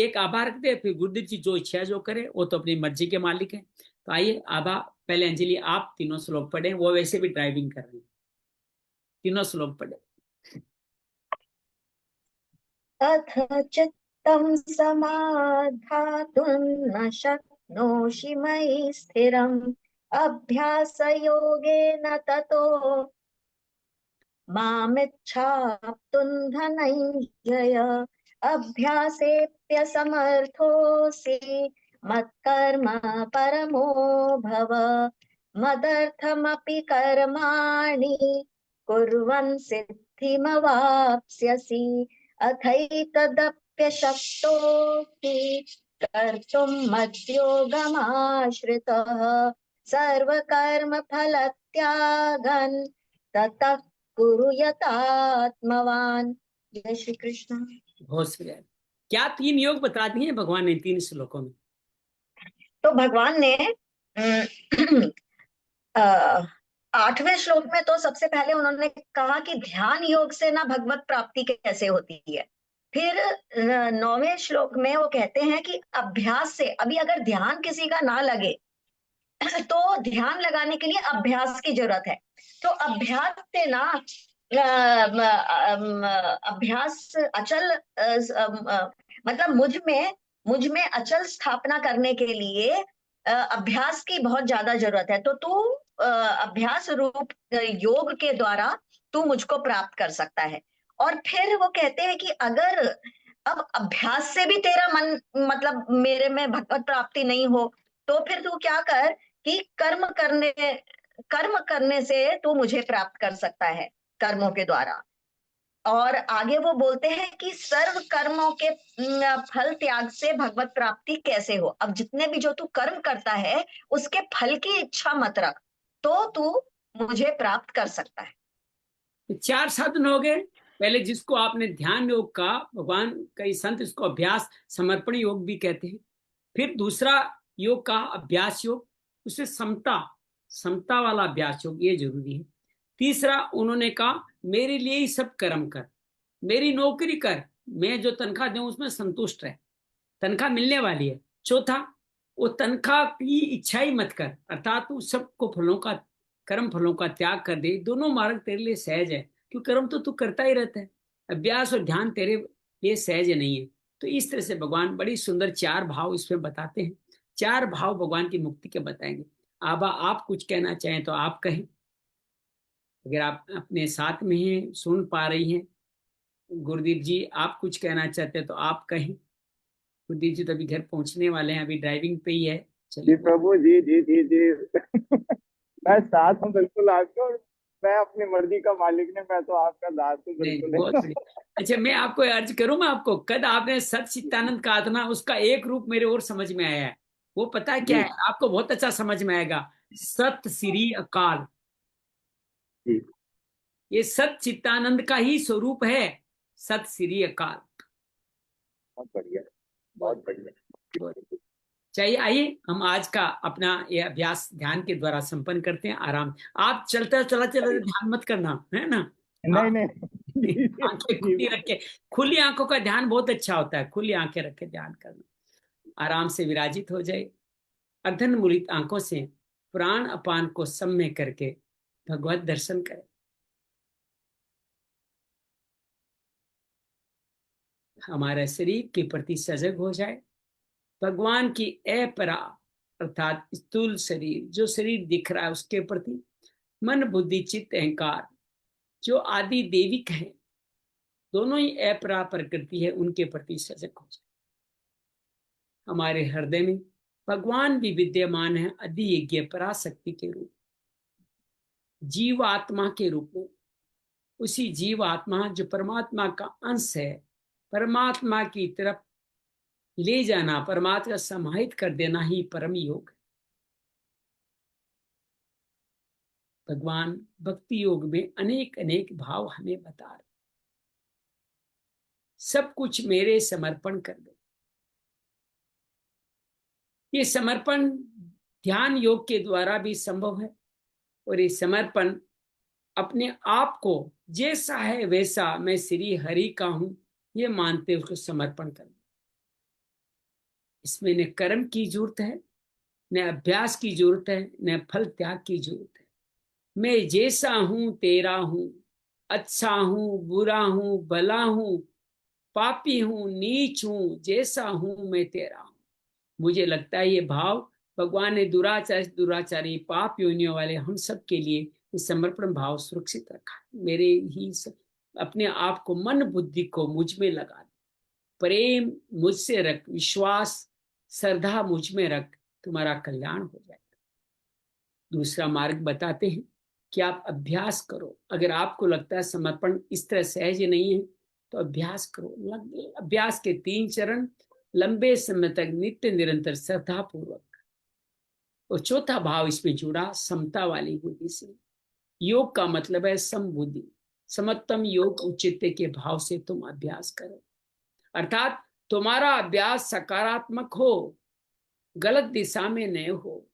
एक आभा रख दे, फिर गुरुदेव जी जो इच्छा जो करे वो तो अपनी मर्जी के मालिक है। तो आइए आभा पहले अंजलि आप तीनों श्लोक पढ़े, वो वैसे भी ड्राइविंग कर रहे हैं, तीनों श्लोक पढ़े। अथ चित्तं समाधातुं न शक्नोषि मयि स्थिरम् अभ्यासयोगेन ततो मामिच्छाप्तुं धनञ्जय अभ्यासेऽप्यसमर्थोऽसि मत्कर्म परमो भव मदर्थमपि कर्माणि कुर्वन् सिद्धिमवाप्स्यसि अथैतदप्यशक्तोऽसि कर्तुं मद्योगमाश्रितः सर्वकर्मफलत्यागन् ततः कुरु यतात्मवान। जय श्री कृष्ण। बहुत बढ़िया। क्या 3 योग बता दिए भगवान ने 3 श्लोकों में। तो भगवान ने अ, 8वें श्लोक में तो सबसे पहले उन्होंने कहा कि ध्यान योग से ना भगवत प्राप्ति कैसे होती है। फिर 9वें श्लोक में वो कहते हैं कि अभ्यास से, अभी अगर ध्यान किसी का ना लगे तो ध्यान लगाने के लिए अभ्यास की जरूरत है। तो अभ्यास से ना अभ्यास अचल मतलब मुझ में अचल स्थापना करने के लिए अभ्यास की बहुत ज्यादा जरूरत है। तो तू अभ्यास रूप योग के द्वारा तू मुझको प्राप्त कर सकता है। और फिर वो कहते हैं कि अगर अब अभ्यास से भी तेरा मन मतलब मेरे में भगवत प्राप्ति नहीं हो, तो फिर तू क्या कर कि कर्म करने से तू मुझे प्राप्त कर सकता है, कर्मों के द्वारा। और आगे वो बोलते हैं कि सर्व कर्मों के फल त्याग से भगवत प्राप्ति कैसे हो। अब जितने भी जो तू कर्म करता है उसके फल की इच्छा मत रख, तो तू मुझे प्राप्त कर सकता है। तो 4 साधन हो गए। पहले जिसको आपने ध्यान योग का, भगवान कई संत इसको अभ्यास समर्पण योग भी कहते हैं। फिर दूसरा योग का अभ्यास योग, उससे समता समता वाला अभ्यास योग, ये जरूरी है। तीसरा उन्होंने कहा मेरे लिए ही सब कर्म कर, मेरी नौकरी कर, मैं जो तनख्वाह दूं उसमें संतुष्ट रहे, तनख्वाह मिलने वाली है। चौथा, वो तनख्वाह की इच्छा ही मत कर, अर्थात तू सबको फलों का, कर्म फलों का त्याग कर दे। दोनों मार्ग तेरे लिए सहज है, क्योंकि कर्म तो तू करता ही रहता है, अभ्यास और ध्यान तेरे लिए सहज नहीं है। तो इस तरह से भगवान बड़ी सुंदर 4 भाव इसमें बताते हैं। 4 भाव भगवान की मुक्ति के बताएंगे। आबा आप कुछ कहना चाहें तो आप कहें, अगर आप अपने साथ में हैं, सुन पा रही हैं। गुरुदीप जी आप कुछ कहना चाहते हैं तो आप कहें। गुरुदीप जी तो अभी घर पहुंचने वाले हैं, अभी ड्राइविंग पे ही है। जी चलिए प्रभु, जी जी जी जी। मैं साथ हूँ बिल्कुल आपके, और मैं अपनी मर्जी का मालिक नहीं, मैं तो आपका दास हूँ नहीं नहीं, बिल्कुल। बहुत बढ़िया। अच्छा मैं आपको अर्ज करूं, मैं आपको कद आपने सत चित्तानंद कहा था ना, उसका एक रूप मेरे और समझ में आया है। वो पता है क्या जी है, आपको बहुत अच्छा समझ में आएगा। सत श्री अकाल, जी। ये सत चित्तानंद का ही स्वरूप है। सत श्री अकाल। बहुत बढ़िया, बहुत बहुत बढ़िया। बहुत चाहिए। आइए हम आज का अपना ये अभ्यास ध्यान के द्वारा संपन्न करते हैं। आराम, आप चलते चला चला ध्यान मत करना है ना। नहीं आप नहीं। जी जी आंखें जी, खुली रख के, खुली आंखों का ध्यान बहुत अच्छा होता है। खुली आंखें रख के ध्यान करना। आराम से विराजित हो जाए, अर्धन मुलित आंखों से प्राण अपान को सम्य करके भगवत दर्शन करें। हमारे शरीर के प्रति सजग हो जाए। भगवान की अपरा अर्थात स्थूल शरीर, जो शरीर दिख रहा है उसके प्रति मन बुद्धि चित्त अहंकार जो आदि देविक है, दोनों ही अपरा प्रकृति है, उनके प्रति सजग हो जाए। हमारे हृदय में भगवान भी विद्यमान है, अधियज्ञ पराशक्ति के रूप, जीव आत्मा के रूप में। उसी जीव आत्मा जो परमात्मा का अंश है, परमात्मा की तरफ ले जाना, परमात्मा समाहित कर देना ही परम योग है। भगवान भक्ति योग में अनेक अनेक भाव हमें बता रहे। सब कुछ मेरे समर्पण कर दो। ये समर्पण ध्यान योग के द्वारा भी संभव है, और ये समर्पण अपने आप को जैसा है वैसा मैं श्री हरि का हूं ये मानते उसको समर्पण कर दो। इसमें न कर्म की जरूरत है, न अभ्यास की जरूरत है, न फल त्याग की जरूरत है। मैं जैसा हूं तेरा हूं, अच्छा हूं बुरा हूं भला हूं, पापी हूं नीच हूं, जैसा हूं मैं तेरा हूं। मुझे लगता है ये भाव भगवान ने दुराचारी दुराचारी पाप योनियों वाले हम सब के लिए ये समर्पण भाव सुरक्षित रखा है। मेरे ही अपने आप को, मन बुद्धि को मुझ में लगा दे, प्रेम मुझसे रख, विश्वास श्रद्धा मुझ में रख, तुम्हारा कल्याण हो जाएगा। दूसरा मार्ग बताते हैं कि आप अभ्यास करो। अगर आपको लगता है समर्पण इस तरह सहज नहीं है तो अभ्यास करो। अभ्यास के 3 चरण, लंबे समय तक नित्य निरंतर श्रद्धा पूर्वक। और चौथा भाव इसमें जुड़ा समता वाली बुद्धि से। योग का मतलब है समबुद्धि, समत्तम योग उचित के भाव से तुम अभ्यास करो। अर्थात तुम्हारा अभ्यास सकारात्मक हो, गलत दिशा में न हो,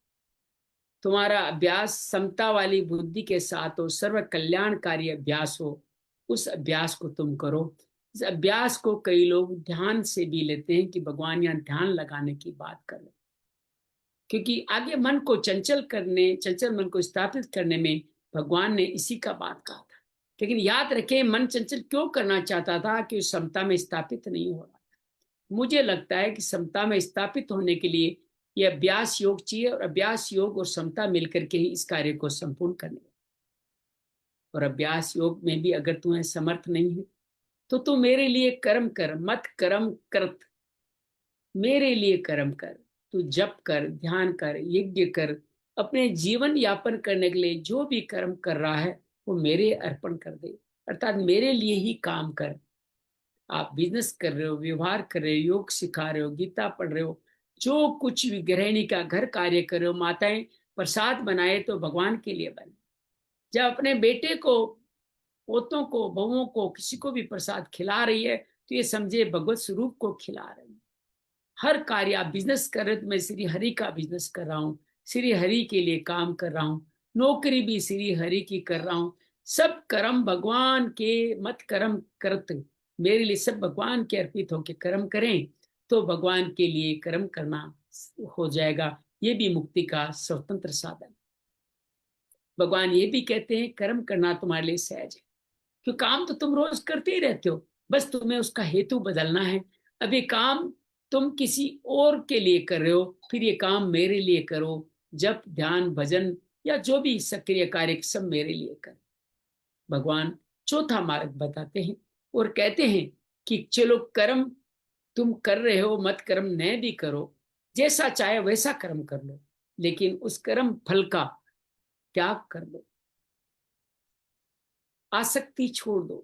तुम्हारा अभ्यास समता वाली बुद्धि के साथ हो, सर्व कल्याणकारी अभ्यास हो, उस अभ्यास को तुम करो। इस अभ्यास को कई लोग ध्यान से भी लेते हैं कि भगवान यहाँ ध्यान लगाने की बात कर रहे, क्योंकि आगे मन को चंचल मन को स्थापित करने में भगवान ने इसी का बात कहा था। लेकिन याद रखें, मन चंचल क्यों करना चाहता था? कि उस समता में स्थापित नहीं हो रहा। मुझे लगता है कि समता में स्थापित होने के लिए यह अभ्यास योग चाहिए, और अभ्यास योग और समता मिलकर के ही इस कार्य को संपूर्ण करने। और अभ्यास योग में भी अगर तुम्हें समर्थ नहीं है तो तू मेरे लिए कर्म कर, मत कर्म करत, मेरे लिए कर्म कर। तू जप कर, ध्यान कर, यज्ञ कर, अपने जीवन यापन करने के लिए जो भी कर्म कर रहा है वो मेरे अर्पण कर दे, अर्थात मेरे लिए ही काम कर। आप बिजनेस कर रहे हो, व्यवहार कर रहे हो, योग सिखा रहे हो, गीता पढ़ रहे हो, जो कुछ भी गृहिणी का घर कार्य कर रहे हो, माताएं प्रसाद बनाए तो भगवान के लिए बने। जब अपने बेटे को, पोतों को, बहुओं को, किसी को भी प्रसाद खिला रही है तो ये समझे भगवत स्वरूप को खिला रही है। हर कार्य, आप बिजनेस कर रहे हो तो मैं श्री हरि का बिजनेस कर रहा हूँ, श्री हरि के लिए काम कर रहा हूँ, नौकरी भी श्री हरि की कर रहा हूँ। सब कर्म भगवान के, मत कर्म करत, मेरे लिए सब भगवान के अर्पित होकर कर्म करें तो भगवान के लिए कर्म करना हो जाएगा। ये भी मुक्ति का स्वतंत्र साधन। भगवान ये भी कहते हैं कर्म करना तुम्हारे लिए सहज है, क्यों काम तो तुम रोज करते ही रहते हो, बस तुम्हें उसका हेतु बदलना है। अभी काम तुम किसी और के लिए कर रहे हो, फिर ये काम मेरे लिए करो। जप, ध्यान, भजन या जो भी सक्रिय कार्य सब मेरे लिए कर। भगवान चौथा मार्ग बताते हैं और कहते हैं कि चलो कर्म तुम कर रहे हो, मत कर्म न भी करो, जैसा चाहे वैसा कर्म कर लो, लेकिन उस कर्म फल का त्याग कर लो, आसक्ति छोड़ दो।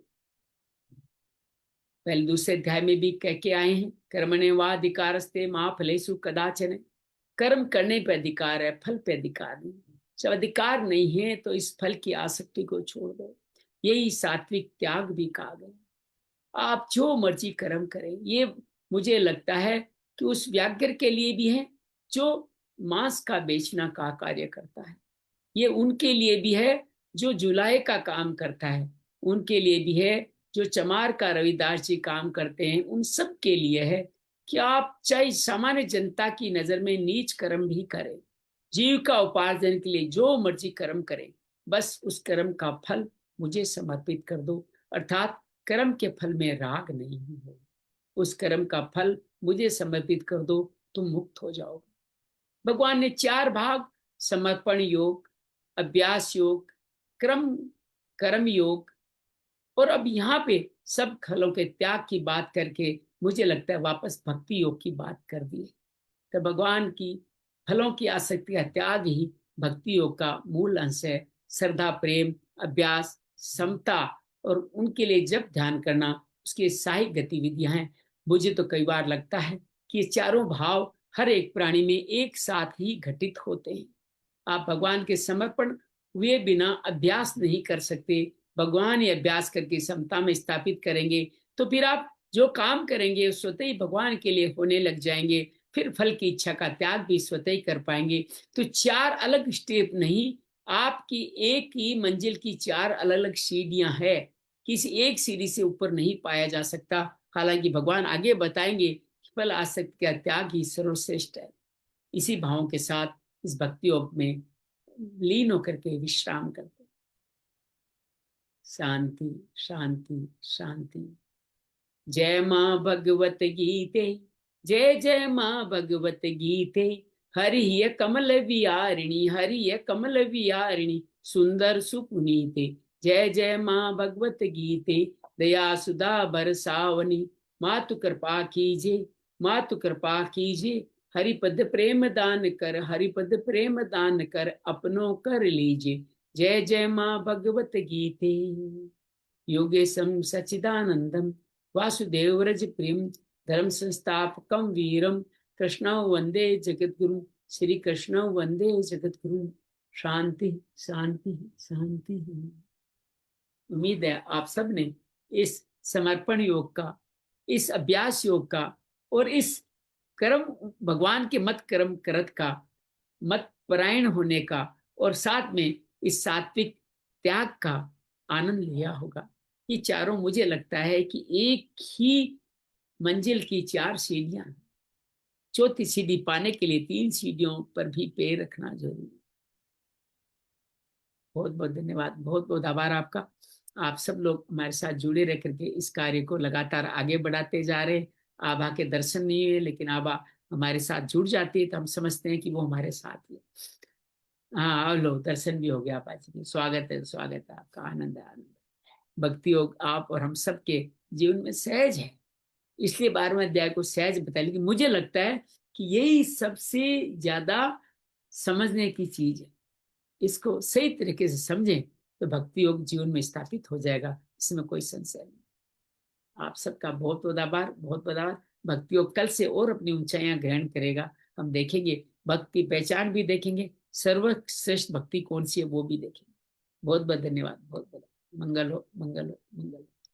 पहले दूसरे अध्याय में भी कह के आए हैं, कर्मणे वाधिकारस्ते मा फलेषु कदाचन। कर्म करने पे अधिकार है, फल पे अधिकार नहीं। जब अधिकार नहीं है तो इस फल की आसक्ति को छोड़ दो। यही सात्विक त्याग भी कहा गया। आप जो मर्जी कर्म करें। ये मुझे लगता है कि उस व्याघ्र के लिए भी है जो मांस का बेचना का कार्य करता है, ये उनके लिए भी है जो जुलाई का काम करता है, उनके लिए भी है जो चमार का रविदास जी काम करते हैं, उन सब के लिए है कि आप चाहे सामान्य जनता की नजर में नीच कर्म भी करें, जीव का उपार्जन के लिए जो मर्जी कर्म करें, बस उस कर्म का फल मुझे समर्पित कर दो। अर्थात कर्म के फल में राग नहीं हो, उस कर्म का फल मुझे समर्पित कर दो, तुम मुक्त हो जाओगे। भगवान ने 4 भाग, समर्पण योग, अभ्यास योग, कर्म योग, और अब यहाँ पे सब फलों के त्याग की बात करके मुझे लगता है वापस भक्ति योग की बात कर दी। तो भगवान की फलों की आसक्ति का त्याग ही भक्ति योग का मूल अंश है। श्रद्धा, प्रेम, अभ्यास, समता और उनके लिए जब ध्यान करना, उसकी सहायक गतिविधियां हैं। मुझे तो कई बार लगता है कि ये चारों भाव हर एक प्राणी में एक साथ ही घटित होते हैं। आप भगवान के समर्पण हुए बिना अभ्यास नहीं कर सकते। भगवान ही अभ्यास करके समता में स्थापित करेंगे तो फिर आप जो काम करेंगे स्वतः ही भगवान के लिए होने लग जाएंगे। फिर फल की इच्छा का त्याग भी स्वतः ही कर पाएंगे। तो 4 अलग स्टेप नहीं, आपकी एक ही मंजिल की 4 अलग अलग सीढ़ियां हैं। किसी एक सीढ़ी से ऊपर नहीं पाया जा सकता। हालांकि भगवान आगे बताएंगे कि फल आसक्ति का त्याग ही सर्वश्रेष्ठ है। इसी भावों के साथ इस भक्ति योग में लीन होकर के विश्राम करते। शांति शांति शांति। जय मां भगवत गीते, जय जय मां भगवत गीते। हरिय कमल विहारिणी, हरिय कमल विहारिणी, सुंदर सुपुनीते। जय जय मां भगवत गीते, दया सुधा बरसावनी। मातु कृपा कीजिए, मातु कृपा कीजिए। हरिपद प्रेम दान कर, हरिपद प्रेम दान कर, अपनों कर लीजिए। जय जय मां भगवत गीते। योगेशम सच्चिदानंदम वासुदेव व्रज प्रेम धर्म संस्थापकम वीरम कृष्ण वंदे जगद्गुरु। श्री कृष्ण वंदे जगद्गुरु। शांति शांति शांति। उम्मीद है आप सब ने इस समर्पण योग का, इस अभ्यास योग का और इस कर्म भगवान के मत कर्म करत का मत परायण होने का और साथ में इस सात्विक त्याग का आनंद लिया होगा। ये चारों मुझे लगता है कि एक ही मंजिल की 4 सीढ़ियां, चौथी सीढ़ी पाने के लिए 3 सीढ़ियों पर भी पैर रखना जरूरी है। बहुत बहुत धन्यवाद, बहुत बहुत आभार आपका। आप सब लोग हमारे साथ जुड़े रह करके इस कार्य को लगातार आगे बढ़ाते जा रहे। आभा के दर्शन नहीं हुए, लेकिन आभा हमारे साथ जुड़ जाती है तो हम समझते हैं कि वो हमारे साथ है। हाँ, और लो दर्शन भी हो गया आभा जी की। स्वागत है आपका, आनंद है, आनंद। भक्ति योग आप और हम सबके जीवन में सहज है, इसलिए 12वें अध्याय को सहज बता। लेकिन मुझे लगता है कि यही सबसे ज्यादा समझने की चीज है। इसको सही तरीके से समझें तो भक्ति योग जीवन में स्थापित हो जाएगा, इसमें कोई संशय नहीं। आप सबका बहुत बहुत आभार, बहुत बहुत आभार। भक्ति योग कल से और अपनी ऊंचाइयां ग्रहण करेगा। हम देखेंगे, भक्ति पहचान भी देखेंगे, सर्वश्रेष्ठ भक्ति कौन सी है वो भी देखेंगे। बहुत बहुत धन्यवाद, बहुत बहुत मंगल हो, मंगल हो, मंगल हो।